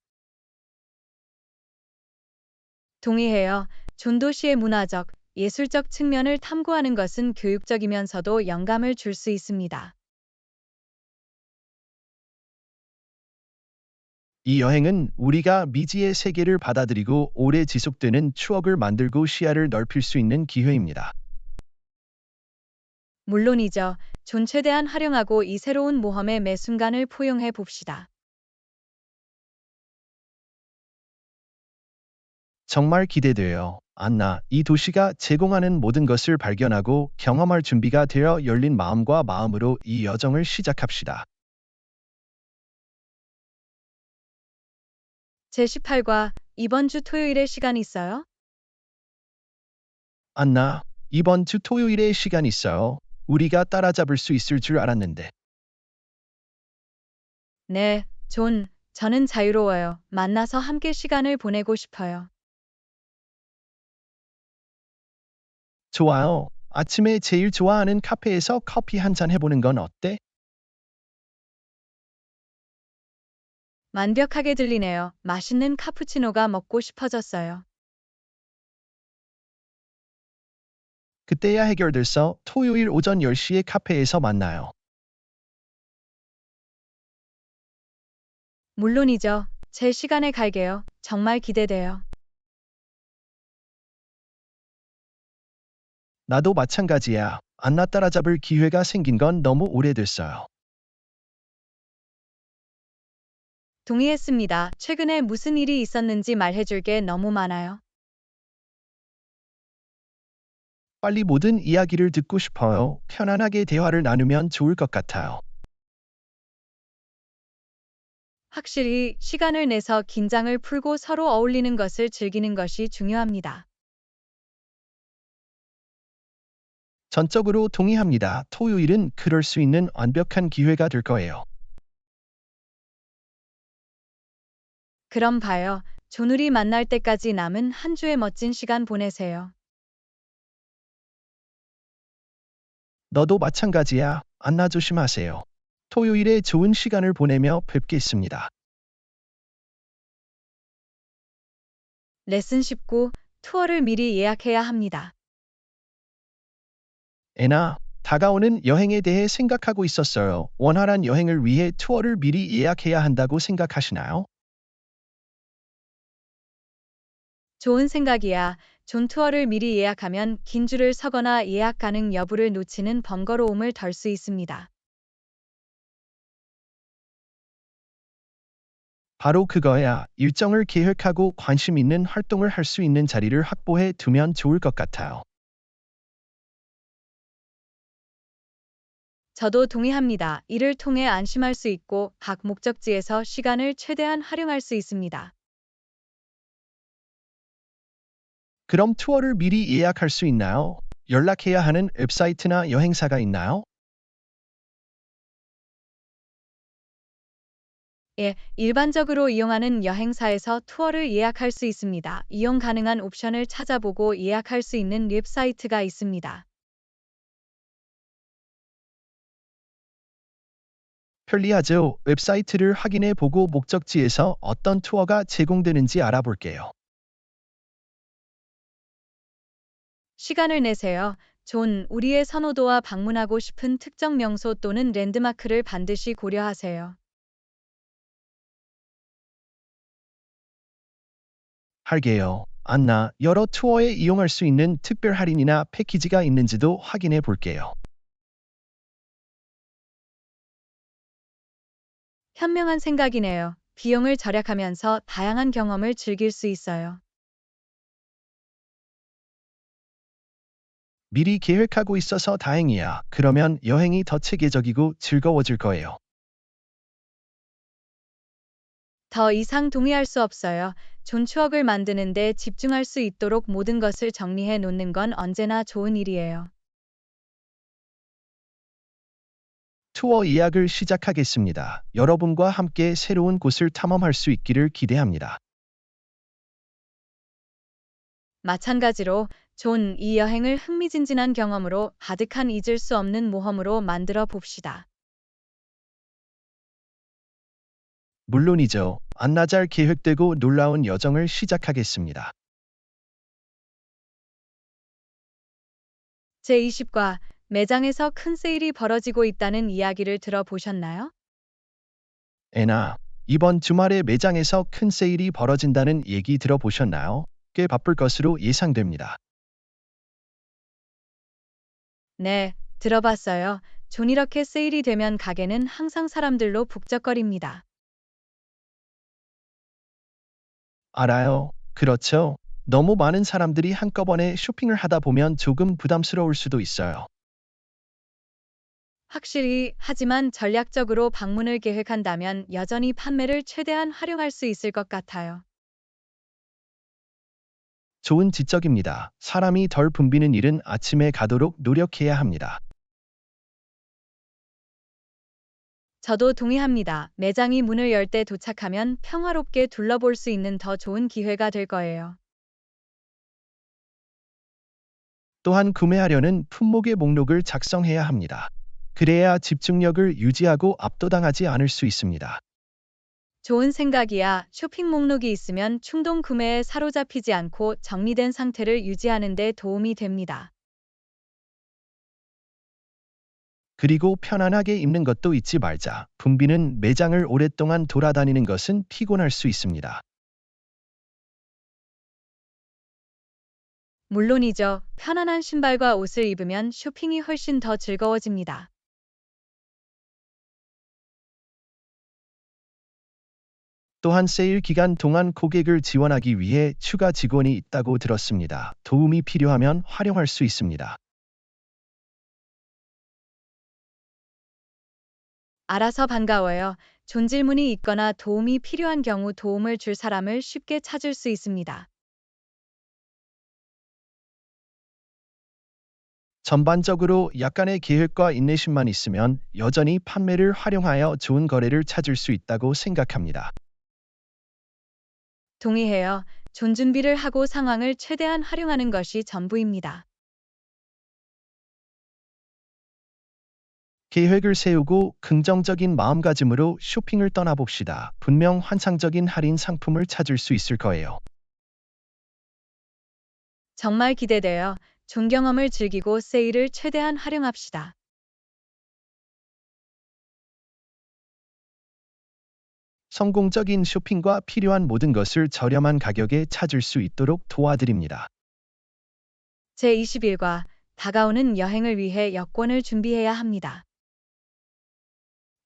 동의해요. 존도시의 문화적, 예술적 측면을 탐구하는 것은 교육적이면서도 영감을 줄 수 있습니다. 이 여행은 우리가 미지의 세계를 받아들이고 오래 지속되는 추억을 만들고 시야를 넓힐 수 있는 기회입니다. 물론이죠. 최대한 활용하고 이 새로운 모험의 매 순간을 포용해 봅시다. 정말 기대돼요. 안나, 이 도시가 제공하는 모든 것을 발견하고 경험할 준비가 되어 열린 마음과 마음으로 이 여정을 시작합시다. 제18과 이번 주 토요일에 시간 있어요? 안나, 이번 주 토요일에 시간 있어요. 우리가 따라잡을 수 있을 줄 알았는데. 네, 저는 자유로워요. 만나서 함께 시간을 보내고 싶어요. 좋아요. 아침에 제일 좋아하는 카페에서 커피 한 잔 해보는 건 어때? 완벽하게 들리네요. 맛있는 카푸치노가 먹고 싶어졌어요. 그때야 해결돼서 토요일 오전 10시에 카페에서 만나요. 물론이죠. 제 시간에 갈게요. 정말 기대돼요. 나도 마찬가지야. 안나 따라잡을 기회가 생긴 건 너무 오래됐어요. 동의했습니다. 최근에 무슨 일이 있었는지 말해줄 게 너무 많아요. 빨리 모든 이야기를 듣고 싶어요. 편안하게 대화를 나누면 좋을 것 같아요. 확실히 시간을 내서 긴장을 풀고 서로 어울리는 것을 즐기는 것이 중요합니다. 전적으로 동의합니다. 토요일은 그럴 수 있는 완벽한 기회가 될 거예요. 그럼 봐요. 우리 만날 때까지 남은 한 주의 멋진 시간 보내세요. 너도 마찬가지야. 안나 조심하세요. 토요일에 좋은 시간을 보내며 뵙겠습니다. 레슨 19, 투어를 미리 예약해야 합니다. 애나, 다가오는 여행에 대해 생각하고 있었어요. 원활한 여행을 위해 투어를 미리 예약해야 한다고 생각하시나요? 좋은 생각이야. 투어를 미리 예약하면 긴 줄을 서거나 예약 가능 여부를 놓치는 번거로움을 덜 수 있습니다. 바로 그거야. 일정을 계획하고 관심 있는 활동을 할 수 있는 자리를 확보해 두면 좋을 것 같아요. 저도 동의합니다. 이를 통해 안심할 수 있고 각 목적지에서 시간을 최대한 활용할 수 있습니다. 그럼 투어를 미리 예약할 수 있나요? 연락해야 하는 웹사이트나 여행사가 있나요? 예, 일반적으로 이용하는 여행사에서 투어를 예약할 수 있습니다. 이용 가능한 옵션을 찾아보고 예약할 수 있는 웹사이트가 있습니다. 편리하죠. 웹사이트를 확인해 보고 목적지에서 어떤 투어가 제공되는지 알아볼게요. 시간을 내세요. 우리의 선호도와 방문하고 싶은 특정 명소 또는 랜드마크를 반드시 고려하세요. 할게요. 안나, 여러 투어에 이용할 수 있는 특별 할인이나 패키지가 있는지도 확인해 볼게요. 현명한 생각이네요. 비용을 절약하면서 다양한 경험을 즐길 수 있어요. 미리 계획하고 있어서 다행이야. 그러면 여행이 더 체계적이고 즐거워질 거예요. 더 이상 동의할 수 없어요. 좋은 추억을 만드는 데 집중할 수 있도록 모든 것을 정리해 놓는 건 언제나 좋은 일이에요. 투어 예약을 시작하겠습니다. 여러분과 함께 새로운 곳을 탐험할 수 있기를 기대합니다. 마찬가지로 이 여행을 흥미진진한 경험으로 가득한 잊을 수 없는 모험으로 만들어 봅시다. 물론이죠. 안나 잘 계획되고 놀라운 여정을 시작하겠습니다. 제20과 매장에서 큰 세일이 벌어지고 있다는 이야기를 들어보셨나요? 애나, 이번 주말에 매장에서 큰 세일이 벌어진다는 얘기 들어보셨나요? 꽤 바쁠 것으로 예상됩니다. 네, 들어봤어요. 이렇게 세일이 되면 가게는 항상 사람들로 북적거립니다. 알아요. 그렇죠. 너무 많은 사람들이 한꺼번에 쇼핑을 하다 보면 조금 부담스러울 수도 있어요. 확실히, 하지만 전략적으로 방문을 계획한다면 여전히 판매를 최대한 활용할 수 있을 것 같아요. 좋은 지적입니다. 사람이 덜 붐비는 일은 아침에 가도록 노력해야 합니다. 저도 동의합니다. 매장이 문을 열 때 도착하면 평화롭게 둘러볼 수 있는 더 좋은 기회가 될 거예요. 또한 구매하려는 품목의 목록을 작성해야 합니다. 그래야 집중력을 유지하고 압도당하지 않을 수 있습니다. 좋은 생각이야. 쇼핑 목록이 있으면 충동 구매에 사로잡히지 않고 정리된 상태를 유지하는 데 도움이 됩니다. 그리고 편안하게 입는 것도 잊지 말자. 붐비는 매장을 오랫동안 돌아다니는 것은 피곤할 수 있습니다. 물론이죠. 편안한 신발과 옷을 입으면 쇼핑이 훨씬 더 즐거워집니다. 또한 세일 기간 동안 고객을 지원하기 위해 추가 직원이 있다고 들었습니다. 도움이 필요하면 활용할 수 있습니다. 알아서 반가워요. 질문이 있거나 도움이 필요한 경우 도움을 줄 사람을 쉽게 찾을 수 있습니다. 전반적으로 약간의 계획과 인내심만 있으면 여전히 판매를 활용하여 좋은 거래를 찾을 수 있다고 생각합니다. 동의해요. 준비를 하고 상황을 최대한 활용하는 것이 전부입니다. 계획을 세우고 긍정적인 마음가짐으로 쇼핑을 떠나봅시다. 분명 환상적인 할인 상품을 찾을 수 있을 거예요. 정말 기대돼요. 좋은 경험을 즐기고 세일을 최대한 활용합시다. 성공적인 쇼핑과 필요한 모든 것을 저렴한 가격에 찾을 수 있도록 도와드립니다. 제21과 다가오는 여행을 위해 여권을 준비해야 합니다.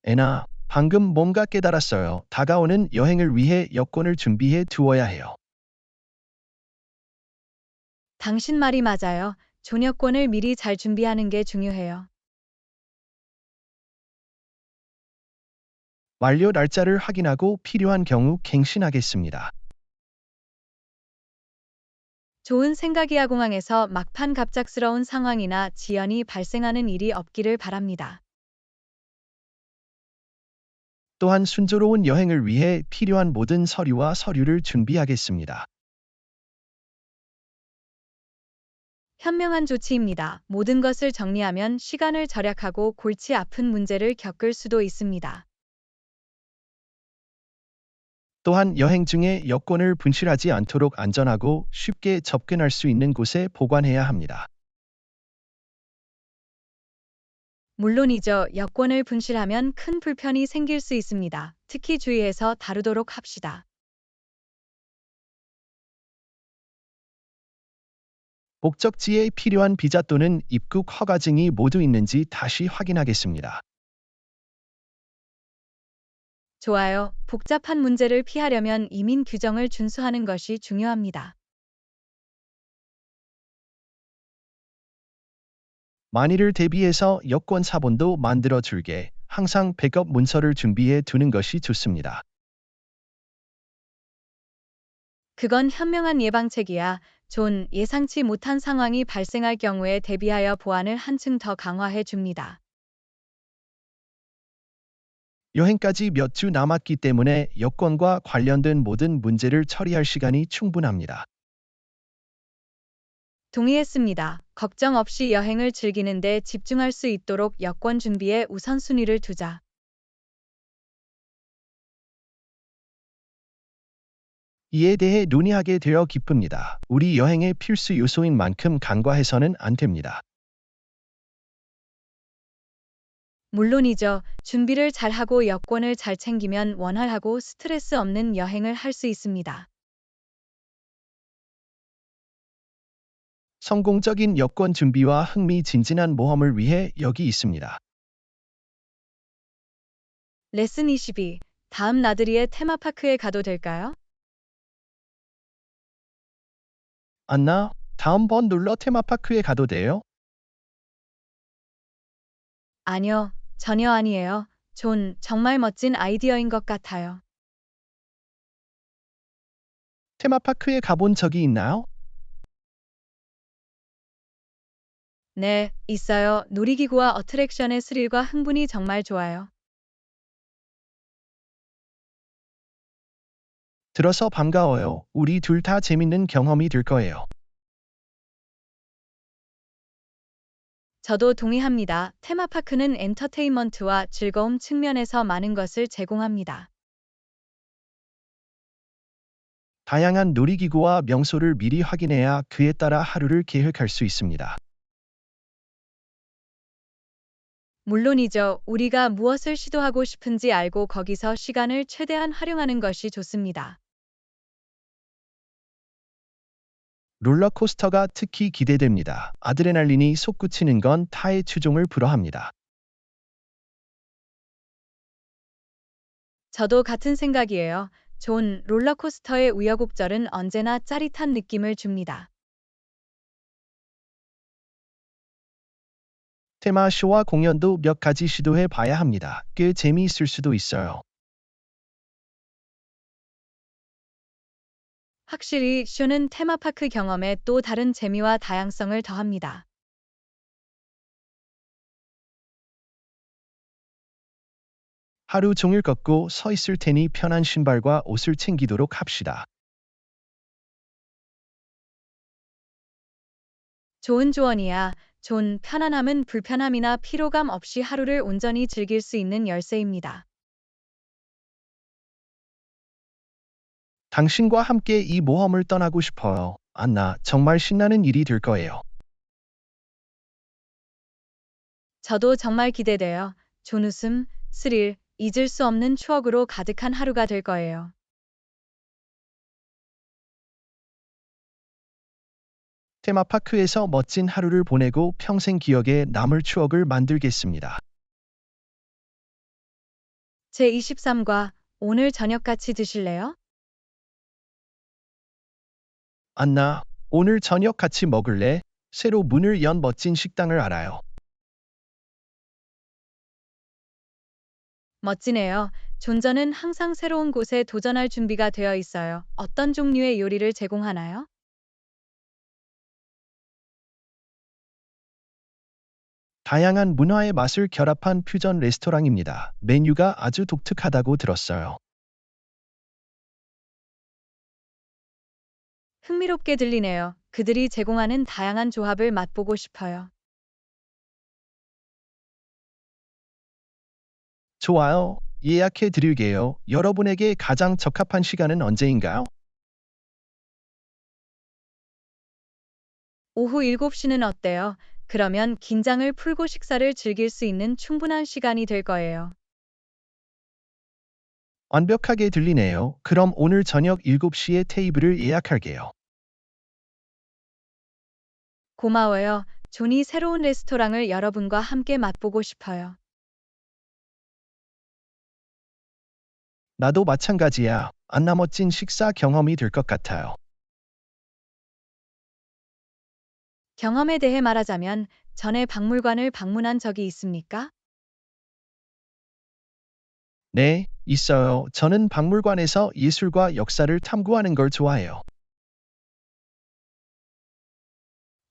애나, 방금 뭔가 깨달았어요. 다가오는 여행을 위해 여권을 준비해 두어야 해요. 당신 말이 맞아요. 여권을 미리 잘 준비하는 게 중요해요. 완료 날짜를 확인하고 필요한 경우 갱신하겠습니다. 좋은 생각이야. 공항에서 막판 갑작스러운 상황이나 지연이 발생하는 일이 없기를 바랍니다. 또한 순조로운 여행을 위해 필요한 모든 서류와 서류를 준비하겠습니다. 현명한 조치입니다. 모든 것을 정리하면 시간을 절약하고 골치 아픈 문제를 겪을 수도 있습니다. 또한 여행 중에 여권을 분실하지 않도록 안전하고 쉽게 접근할 수 있는 곳에 보관해야 합니다. 물론이죠. 여권을 분실하면 큰 불편이 생길 수 있습니다. 특히 주의해서 다루도록 합시다. 목적지에 필요한 비자 또는 입국 허가증이 모두 있는지 다시 확인하겠습니다. 좋아요. 복잡한 문제를 피하려면 이민 규정을 준수하는 것이 중요합니다. 만일을 대비해서 여권 사본도 만들어 줄게 항상 백업 문서를 준비해 두는 것이 좋습니다. 그건 현명한 예방책이야. 존, 예상치 못한 상황이 발생할 경우에 대비하여 보안을 한층 더 강화해 줍니다. 여행까지 몇 주 남았기 때문에 여권과 관련된 모든 문제를 처리할 시간이 충분합니다. 동의했습니다. 걱정 없이 여행을 즐기는데 집중할 수 있도록 여권 준비에 우선순위를 두자. 이에 대해 논의하게 되어 기쁩니다. 우리 여행의 필수 요소인 만큼 간과해서는 안 됩니다. 물론이죠. 준비를 잘하고 여권을 잘 챙기면 원활하고 스트레스 없는 여행을 할 수 있습니다. 성공적인 여권 준비와 흥미진진한 모험을 위해 여기 있습니다. 레슨 22. 다음 나들이의 테마파크에 가도 될까요? 안나, 다음번 놀러 테마파크에 가도 돼요? 아니요, 전혀 아니에요. 존, 정말 멋진 아이디어인 것 같아요. 테마파크에 가본 적이 있나요? 네, 있어요. 놀이기구와 어트랙션의 스릴과 흥분이 정말 좋아요. 들어서 반가워요. 우리 둘 다 재밌는 경험이 될 거예요. 저도 동의합니다. 테마파크는 엔터테인먼트와 즐거움 측면에서 많은 것을 제공합니다. 다양한 놀이기구와 명소를 미리 확인해야 그에 따라 하루를 계획할 수 있습니다. 물론이죠. 우리가 무엇을 시도하고 싶은지 알고 거기서 시간을 최대한 활용하는 것이 좋습니다. 롤러코스터가 특히 기대됩니다. 아드레날린이 솟구치는 건 타의 추종을 불허합니다. 저도 같은 생각이에요. 존, 롤러코스터의 우여곡절은 언제나 짜릿한 느낌을 줍니다. 테마쇼와 공연도 몇 가지 시도해 봐야 합니다. 꽤 재미있을 수도 있어요. 확실히 쇼는 테마파크 경험에 또 다른 재미와 다양성을 더합니다. 하루 종일 걷고 서 있을 테니 편한 신발과 옷을 챙기도록 합시다. 좋은 조언이야. 존, 편안함은 불편함이나 피로감 없이 하루를 온전히 즐길 수 있는 열쇠입니다. 당신과 함께 이 모험을 떠나고 싶어요. 안나, 정말 신나는 일이 될 거예요. 저도 정말 기대돼요. 존 웃음, 스릴, 잊을 수 없는 추억으로 가득한 하루가 될 거예요. 테마파크에서 멋진 하루를 보내고 평생 기억에 남을 추억을 만들겠습니다. 제23과 오늘 저녁 같이 드실래요? 안나, 오늘 저녁 같이 먹을래? 새로 문을 연 멋진 식당을 알아요. 멋지네요. 존저는 항상 새로운 곳에 도전할 준비가 되어 있어요. 어떤 종류의 요리를 제공하나요? 다양한 문화의 맛을 결합한 퓨전 레스토랑입니다. 메뉴가 아주 독특하다고 들었어요. 흥미롭게 들리네요. 그들이 제공하는 다양한 조합을 맛보고 싶어요. 좋아요. 예약해 드릴게요. 여러분에게 가장 적합한 시간은 언제인가요? 오후 7시는 어때요? 그러면 긴장을 풀고 식사를 즐길 수 있는 충분한 시간이 될 거예요. 완벽하게 들리네요. 그럼 오늘 저녁 7시에 테이블을 예약할게요. 고마워요. 존이 새로운 레스토랑을 여러분과 함께 맛보고 싶어요. 나도 마찬가지야. 안나 멋진 식사 경험이 될 것 같아요. 경험에 대해 말하자면 전에 박물관을 방문한 적이 있습니까? 네, 있어요. 저는 박물관에서 예술과 역사를 탐구하는 걸 좋아해요.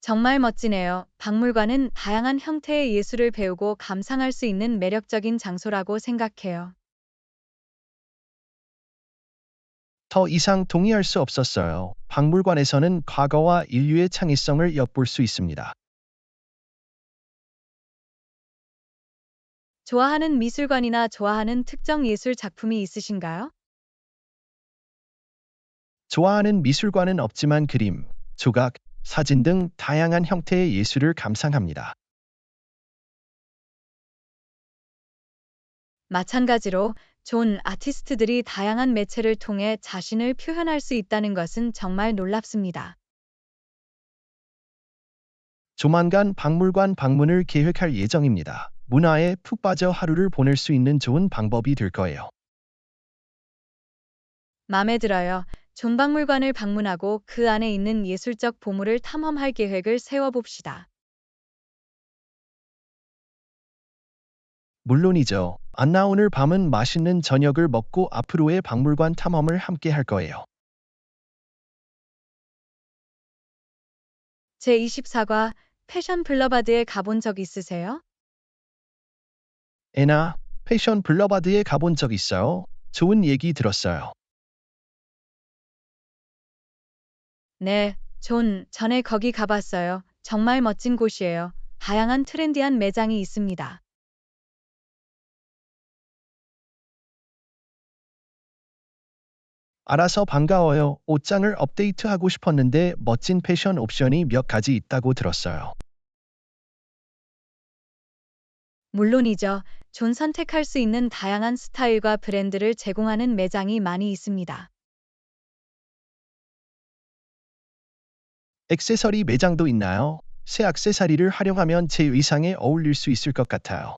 정말 멋지네요. 박물관은 다양한 형태의 예술을 배우고 감상할 수 있는 매력적인 장소라고 생각해요. 더 이상 동의할 수 없었어요. 박물관에서는 과거와 인류의 창의성을 엿볼 수 있습니다. 좋아하는 미술관이나 좋아하는 특정 예술 작품이 있으신가요? 좋아하는 미술관은 없지만 그림, 조각, 사진 등 다양한 형태의 예술을 감상합니다. 마찬가지로 존 아티스트들이 다양한 매체를 통해 자신을 표현할 수 있다는 것은 정말 놀랍습니다. 조만간 박물관 방문을 계획할 예정입니다. 문화에 푹 빠져 하루를 보낼 수 있는 좋은 방법이 될 거예요. 마음에 들어요. 존 박물관을 방문하고 그 안에 있는 예술적 보물을 탐험할 계획을 세워봅시다. 물론이죠. 안나 오늘 밤은 맛있는 저녁을 먹고 앞으로의 박물관 탐험을 함께 할 거예요. 제24과 패션 블러바드에 가본 적 있으세요? 애나, 패션 블러바드에 가본 적 있어요? 좋은 얘기 들었어요. 네, 존, 전에 거기 가봤어요. 정말 멋진 곳이에요. 다양한 트렌디한 매장이 있습니다. 알아서 반가워요. 옷장을 업데이트하고 싶었는데 멋진 패션 옵션이 몇 가지 있다고 들었어요. 물론이죠. 존 선택할 수 있는 다양한 스타일과 브랜드를 제공하는 매장이 많이 있습니다. 액세서리 매장도 있나요? 새 액세서리를 활용하면 제 의상에 어울릴 수 있을 것 같아요.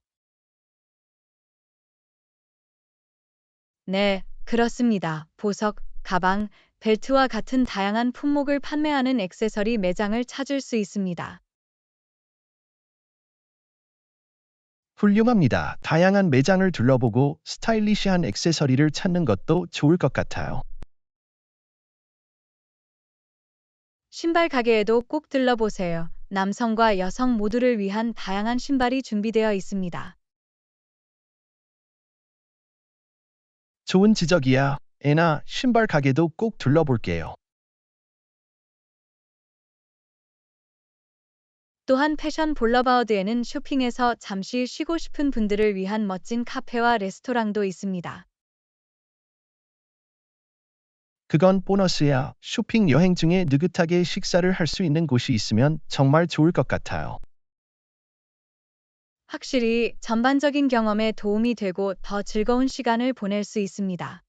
네, 그렇습니다. 보석, 가방, 벨트와 같은 다양한 품목을 판매하는 액세서리 매장을 찾을 수 있습니다. 훌륭합니다. 다양한 매장을 둘러보고 스타일리시한 액세서리를 찾는 것도 좋을 것 같아요. 신발 가게에도 꼭 들러보세요. 남성과 여성 모두를 위한 다양한 신발이 준비되어 있습니다. 좋은 지적이야. 애나 신발 가게도 꼭 둘러볼게요. 또한 패션 볼러바우드에는 쇼핑에서 잠시 쉬고 싶은 분들을 위한 멋진 카페와 레스토랑도 있습니다. 그건 보너스야. 쇼핑 여행 중에 느긋하게 식사를 할 수 있는 곳이 있으면 정말 좋을 것 같아요. 확실히 전반적인 경험에 도움이 되고 더 즐거운 시간을 보낼 수 있습니다.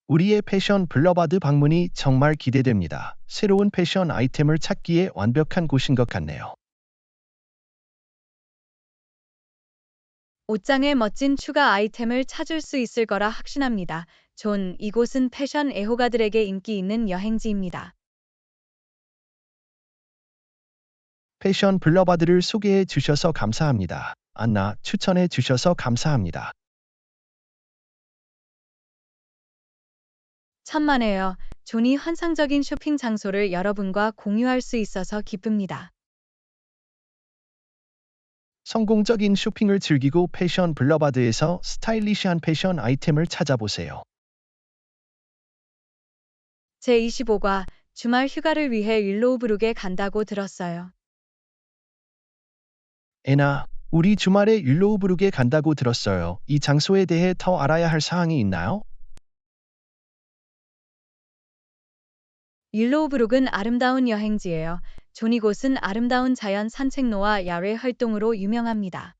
우리의 패션 블러바드 방문이 정말 기대됩니다. 새로운 패션 아이템을 찾기에 완벽한 곳인 것 같네요. 옷장에 멋진 추가 아이템을 찾을 수 있을 거라 확신합니다. 존, 이곳은 패션 애호가들에게 인기 있는 여행지입니다. 패션 블러바드를 소개해 주셔서 감사합니다. 안나, 추천해 주셔서 감사합니다. 천만에요. 존이 환상적인 쇼핑 장소를 여러분과 공유할 수 있어서 기쁩니다. 성공적인 쇼핑을 즐기고 패션 블러바드에서 스타일리시한 패션 아이템을 찾아보세요. 제25과 주말 휴가를 위해 윌로우브룩에 간다고 들었어요. 애나, 우리 주말에 율로우브룩에 간다고 들었어요. 이 장소에 대해 더 알아야 할 사항이 있나요? 윌로우브룩은 아름다운 여행지예요. 존 이곳은 아름다운 자연 산책로와 야외 활동으로 유명합니다.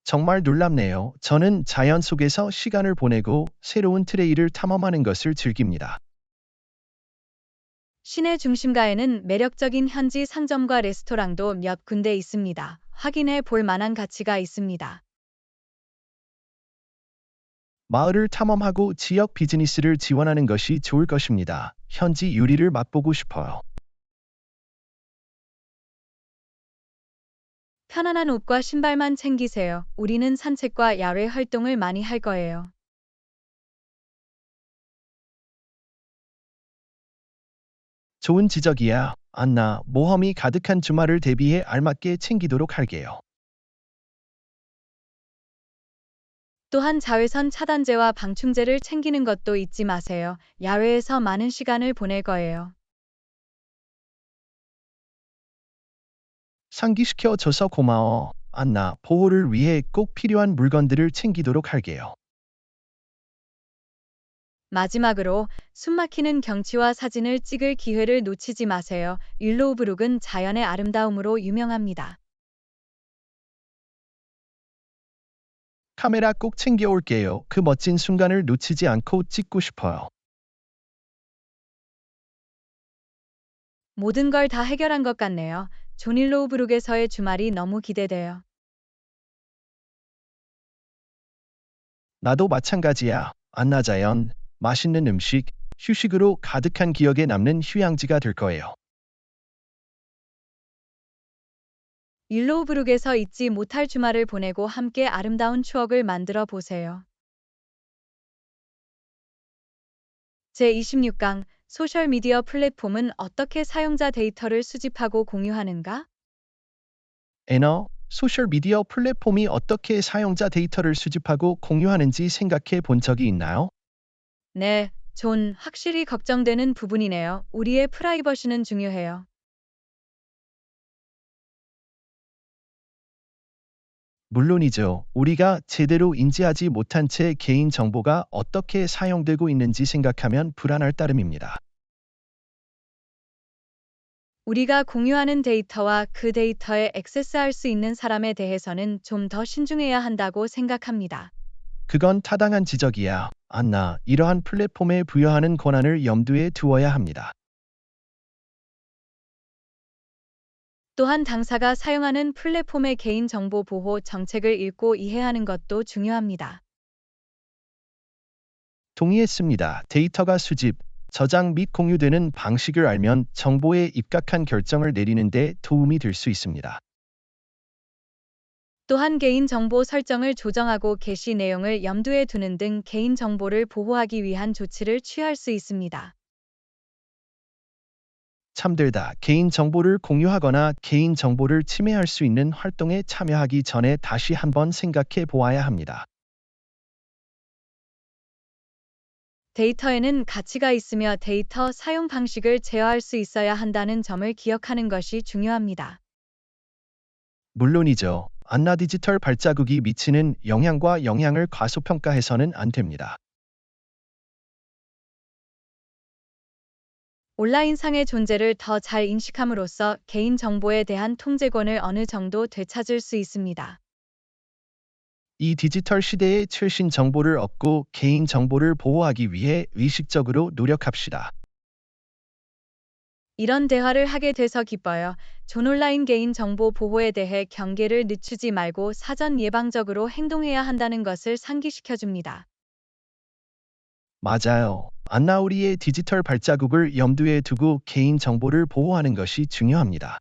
정말 놀랍네요. 저는 자연 속에서 시간을 보내고 새로운 트레일을 탐험하는 것을 즐깁니다. 시내 중심가에는 매력적인 현지 상점과 레스토랑도 몇 군데 있습니다. 확인해 볼 만한 가치가 있습니다. 마을을 탐험하고 지역 비즈니스를 지원하는 것이 좋을 것입니다. 현지 요리를 맛보고 싶어요. 편안한 옷과 신발만 챙기세요. 우리는 산책과 야외 활동을 많이 할 거예요. 좋은 지적이야. 안나, 모험이 가득한 주말을 대비해 알맞게 챙기도록 할게요. 또한 자외선 차단제와 방충제를 챙기는 것도 잊지 마세요. 야외에서 많은 시간을 보낼 거예요. 상기시켜 줘서 고마워. 안나, 보호를 위해 꼭 필요한 물건들을 챙기도록 할게요. 마지막으로 숨막히는 경치와 사진을 찍을 기회를 놓치지 마세요. 윌로우브룩은 자연의 아름다움으로 유명합니다. 카메라 꼭 챙겨올게요. 그 멋진 순간을 놓치지 않고 찍고 싶어요. 모든 걸 다 해결한 것 같네요. 존 윌로우브룩에서의 주말이 너무 기대돼요. 나도 마찬가지야. 안나 자연, 맛있는 음식, 휴식으로 가득한 기억에 남는 휴양지가 될 거예요. 윌로우브룩에서 잊지 못할 주말을 보내고 함께 아름다운 추억을 만들어 보세요. 제26강 소셜미디어 플랫폼은 어떻게 사용자 데이터를 수집하고 공유하는가? 소셜미디어 플랫폼이 어떻게 사용자 데이터를 수집하고 공유하는지 생각해 본 적이 있나요? 네, 존, 확실히 걱정되는 부분이네요. 우리의 프라이버시는 중요해요. 물론이죠. 우리가 제대로 인지하지 못한 채 개인 정보가 어떻게 사용되고 있는지 생각하면 불안할 따름입니다. 우리가 공유하는 데이터와 그 데이터에 액세스할 수 있는 사람에 대해서는 좀 더 신중해야 한다고 생각합니다. 그건 타당한 지적이야. 안나, 이러한 플랫폼에 부여하는 권한을 염두에 두어야 합니다. 또한 당사가 사용하는 플랫폼의 개인정보 보호 정책을 읽고 이해하는 것도 중요합니다. 동의했습니다. 데이터가 수집, 저장 및 공유되는 방식을 알면 정보에 입각한 결정을 내리는 데 도움이 될 수 있습니다. 또한 개인정보 설정을 조정하고 게시 내용을 염두에 두는 등 개인정보를 보호하기 위한 조치를 취할 수 있습니다. 참들다. 개인 정보를 공유하거나 개인 정보를 침해할 수 있는 활동에 참여하기 전에 다시 한번 생각해 보아야 합니다. 데이터에는 가치가 있으며 데이터 사용 방식을 제어할 수 있어야 한다는 점을 기억하는 것이 중요합니다. 물론이죠. 안나 디지털 발자국이 미치는 영향과 영향을 과소평가해서는 안 됩니다. 온라인상의 존재를 더 잘 인식함으로써 개인 정보에 대한 통제권을 어느 정도 되찾을 수 있습니다. 이 디지털 시대의 최신 정보를 얻고 개인 정보를 보호하기 위해 의식적으로 노력합시다. 이런 대화를 하게 돼서 기뻐요. 존 온라인 개인 정보 보호에 대해 경계를 늦추지 말고 사전 예방적으로 행동해야 한다는 것을 상기시켜 줍니다. 맞아요. 안나 우리의 디지털 발자국을 염두에 두고 개인 정보를 보호하는 것이 중요합니다.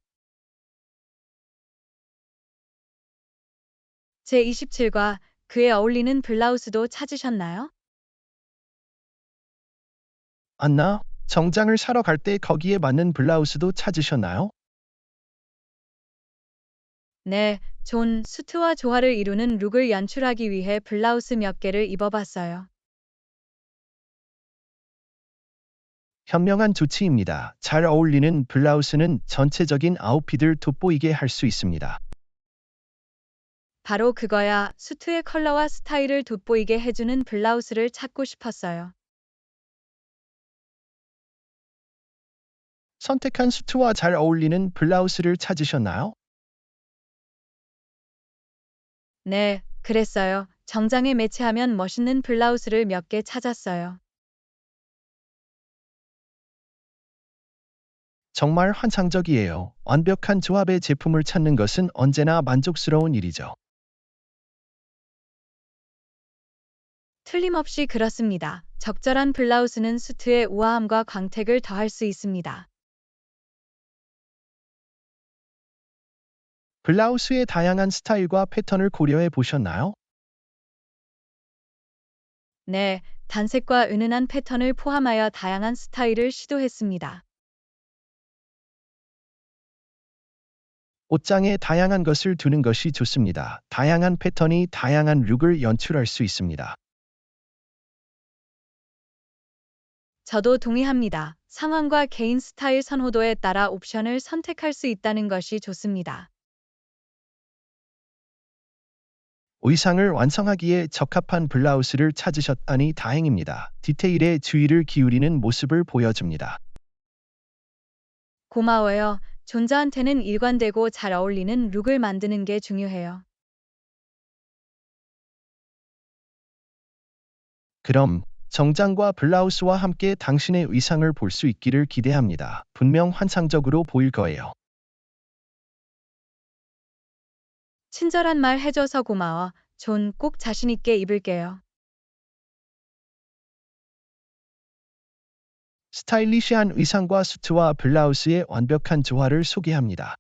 제27과 그에 어울리는 블라우스도 찾으셨나요? 안나, 정장을 사러 갈 때 거기에 맞는 블라우스도 찾으셨나요? 네, 존 수트와 조화를 이루는 룩을 연출하기 위해 블라우스 몇 개를 입어봤어요. 현명한 조치입니다. 잘 어울리는 블라우스는 전체적인 아웃핏을 돋보이게 할 수 있습니다. 바로 그거야. 수트의 컬러와 스타일을 돋보이게 해주는 블라우스를 찾고 싶었어요. 선택한 수트와 잘 어울리는 블라우스를 찾으셨나요? 네, 그랬어요. 정장에 매치하면 멋있는 블라우스를 몇 개 찾았어요. 정말 환상적이에요. 완벽한 조합의 제품을 찾는 것은 언제나 만족스러운 일이죠. 틀림없이 그렇습니다. 적절한 블라우스는 수트의 우아함과 광택을 더할 수 있습니다. 블라우스의 다양한 스타일과 패턴을 고려해 보셨나요? 네, 단색과 은은한 패턴을 포함하여 다양한 스타일을 시도했습니다. 옷장에 다양한 것을 두는 것이 좋습니다. 다양한 패턴이 다양한 룩을 연출할 수 있습니다. 저도 동의합니다. 상황과 개인 스타일 선호도에 따라 옵션을 선택할 수 있다는 것이 좋습니다. 의상을 완성하기에 적합한 블라우스를 찾으셨다니 다행입니다. 디테일에 주의를 기울이는 모습을 보여줍니다. 고마워요. 존저한테는 일관되고 잘 어울리는 룩을 만드는 게 중요해요. 그럼 정장과 블라우스와 함께 당신의 의상을 볼 수 있기를 기대합니다. 분명 환상적으로 보일 거예요. 친절한 말 해줘서 고마워. 존, 꼭 자신있게 입을게요. 스타일리시한 의상과 수트와 블라우스의 완벽한 조화를 소개합니다.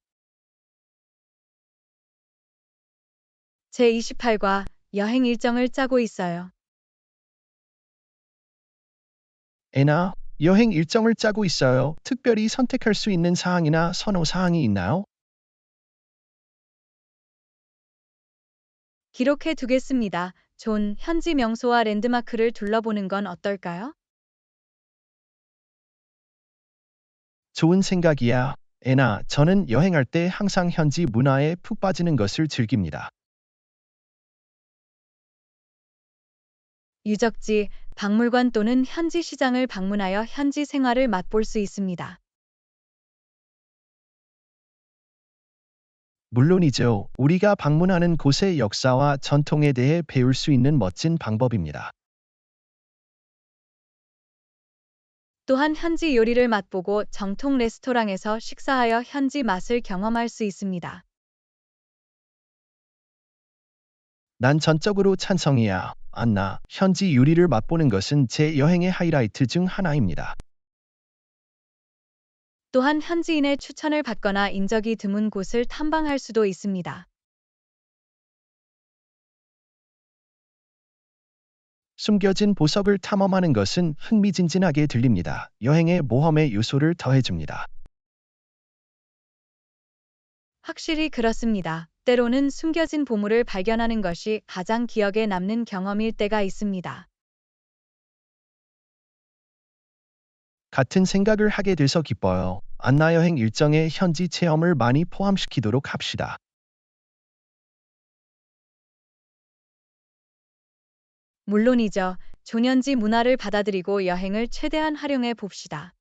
제28과 여행 일정을 짜고 있어요. 애나, 여행 일정을 짜고 있어요. 특별히 선택할 수 있는 사항이나 선호 사항이 있나요? 기록해 두겠습니다. 존, 현지 명소와 랜드마크를 둘러보는 건 어떨까요? 좋은 생각이야. 애나, 저는 여행할 때 항상 현지 문화에 푹 빠지는 것을 즐깁니다. 유적지, 박물관 또는 현지 시장을 방문하여 현지 생활을 맛볼 수 있습니다. 물론이죠. 우리가 방문하는 곳의 역사와 전통에 대해 배울 수 있는 멋진 방법입니다. 또한 현지 요리를 맛보고 정통 레스토랑에서 식사하여 현지 맛을 경험할 수 있습니다. 난 전적으로 찬성이야. 안나, 현지 요리를 맛보는 것은 제 여행의 하이라이트 중 하나입니다. 또한 현지인의 추천을 받거나 인적이 드문 곳을 탐방할 수도 있습니다. 숨겨진 보석을 탐험하는 것은 흥미진진하게 들립니다. 여행의 모험의 요소를 더해줍니다. 확실히 그렇습니다. 때로는 숨겨진 보물을 발견하는 것이 가장 기억에 남는 경험일 때가 있습니다. 같은 생각을 하게 돼서 기뻐요. 안나 여행 일정에 현지 체험을 많이 포함시키도록 합시다. 물론이죠. 조년지 문화를 받아들이고 여행을 최대한 활용해 봅시다.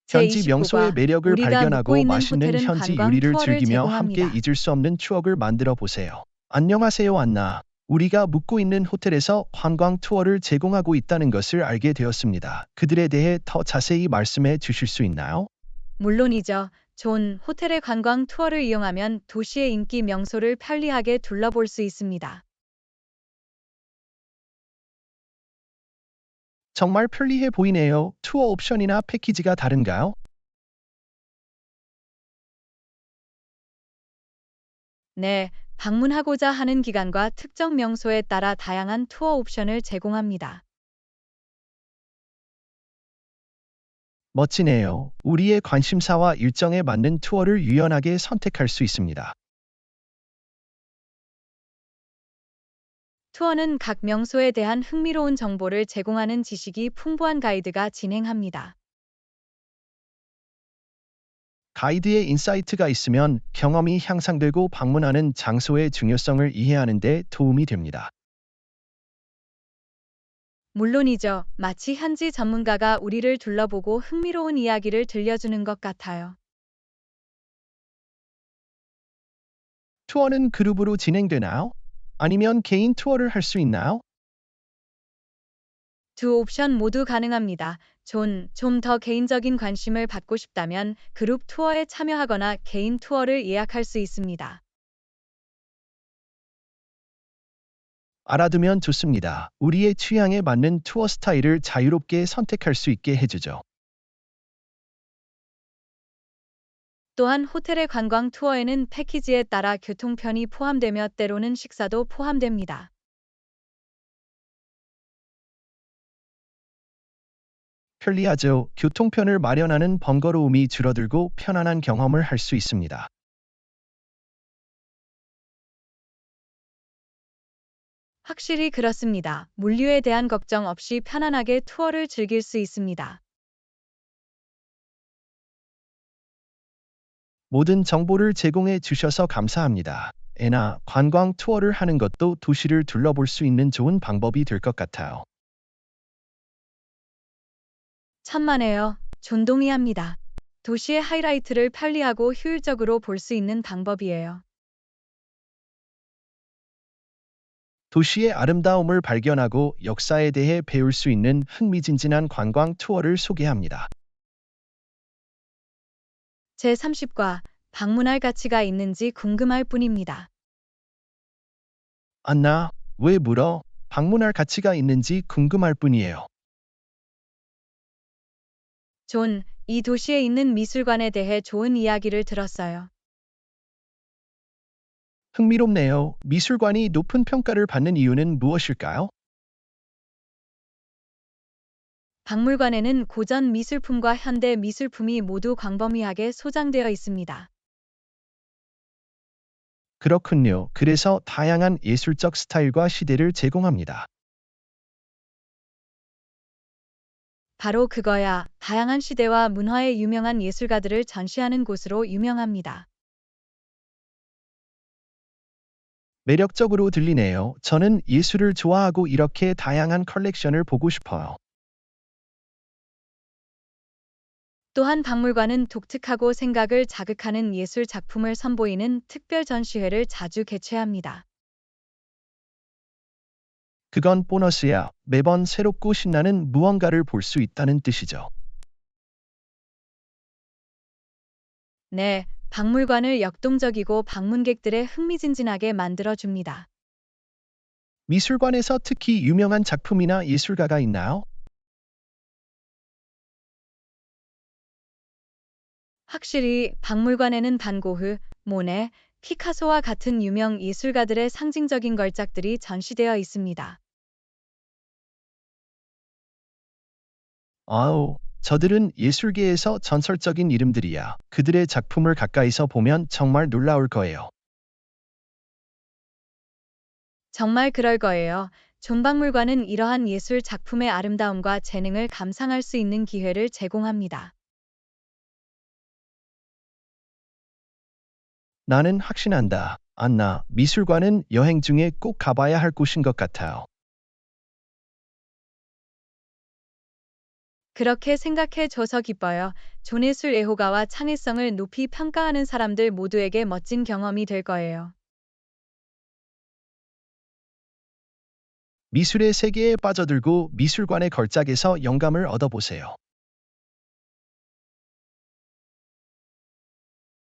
현지 명소의 제29과 매력을 우리가 묵고 발견하고 있는 맛있는 호텔은 현지 관광 요리를 투어를 즐기며 함께 제공합니다. 잊을 수 없는 추억을 만들어 보세요. 안녕하세요, 안나. 우리가 묵고 있는 호텔에서 관광 투어를 제공하고 있다는 것을 알게 되었습니다. 그들에 대해 더 자세히 말씀해 주실 수 있나요? 물론이죠. 존, 호텔의 관광 투어를 이용하면 도시의 인기 명소를 편리하게 둘러볼 수 있습니다. 정말 편리해 보이네요. 투어 옵션이나 패키지가 다른가요? 네, 방문하고자 하는 기간과 특정 명소에 따라 다양한 투어 옵션을 제공합니다. 멋지네요. 우리의 관심사와 일정에 맞는 투어를 유연하게 선택할 수 있습니다. 투어는 각 명소에 대한 흥미로운 정보를 제공하는 지식이 풍부한 가이드가 진행합니다. 가이드의 인사이트가 있으면 경험이 향상되고 방문하는 장소의 중요성을 이해하는 데 도움이 됩니다. 물론이죠. 마치 현지 전문가가 우리를 둘러보고 흥미로운 이야기를 들려주는 것 같아요. 투어는 그룹으로 진행되나요? 아니면 개인 투어를 할 수 있나요? 두 옵션 모두 가능합니다. 좀 더 개인적인 관심을 받고 싶다면 그룹 투어에 참여하거나 개인 투어를 예약할 수 있습니다. 알아두면 좋습니다. 우리의 취향에 맞는 투어 스타일을 자유롭게 선택할 수 있게 해주죠. 또한 호텔의 관광 투어에는 패키지에 따라 교통편이 포함되며 때로는 식사도 포함됩니다. 편리하죠. 교통편을 마련하는 번거로움이 줄어들고 편안한 경험을 할 수 있습니다. 확실히 그렇습니다. 물류에 대한 걱정 없이 편안하게 투어를 즐길 수 있습니다. 모든 정보를 제공해 주셔서 감사합니다. 에나 관광 투어를 하는 것도 도시를 둘러볼 수 있는 좋은 방법이 될 것 같아요. 천만에요. 존동이합니다. 도시의 하이라이트를 편리하고 효율적으로 볼 수 있는 방법이에요. 도시의 아름다움을 발견하고 역사에 대해 배울 수 있는 흥미진진한 관광 투어를 소개합니다. 제30과 방문할 가치가 있는지 궁금할 뿐입니다. 안나, 왜 물어? 방문할 가치가 있는지 궁금할 뿐이에요. 존, 이 도시에 있는 미술관에 대해 좋은 이야기를 들었어요. 흥미롭네요. 미술관이 높은 평가를 받는 이유는 무엇일까요? 박물관에는 고전 미술품과 현대 미술품이 모두 광범위하게 소장되어 있습니다. 그렇군요. 그래서 다양한 예술적 스타일과 시대를 제공합니다. 바로 그거야. 다양한 시대와 문화의 유명한 예술가들을 전시하는 곳으로 유명합니다. 매력적으로 들리네요. 저는 예술을 좋아하고 이렇게 다양한 컬렉션을 보고 싶어요. 또한 박물관은 독특하고 생각을 자극하는 예술 작품을 선보이는 특별 전시회를 자주 개최합니다. 그건 보너스야. 매번 새롭고 신나는 무언가를 볼 수 있다는 뜻이죠. 네, 박물관을 역동적이고 방문객들의 흥미진진하게 만들어줍니다. 미술관에서 특히 유명한 작품이나 예술가가 있나요? 확실히 박물관에는 반고흐, 모네, 피카소와 같은 유명 예술가들의 상징적인 걸작들이 전시되어 있습니다. 아우, 저들은 예술계에서 전설적인 이름들이야. 그들의 작품을 가까이서 보면 정말 놀라울 거예요. 정말 그럴 거예요. 존박물관은 이러한 예술 작품의 아름다움과 재능을 감상할 수 있는 기회를 제공합니다. 나는 확신한다. 안나, 미술관은 여행 중에 꼭 가봐야 할 곳인 것 같아요. 그렇게 생각해 줘서 기뻐요. 존예술 애호가와 창의성을 높이 평가하는 사람들 모두에게 멋진 경험이 될 거예요. 미술의 세계에 빠져들고 미술관의 걸작에서 영감을 얻어보세요.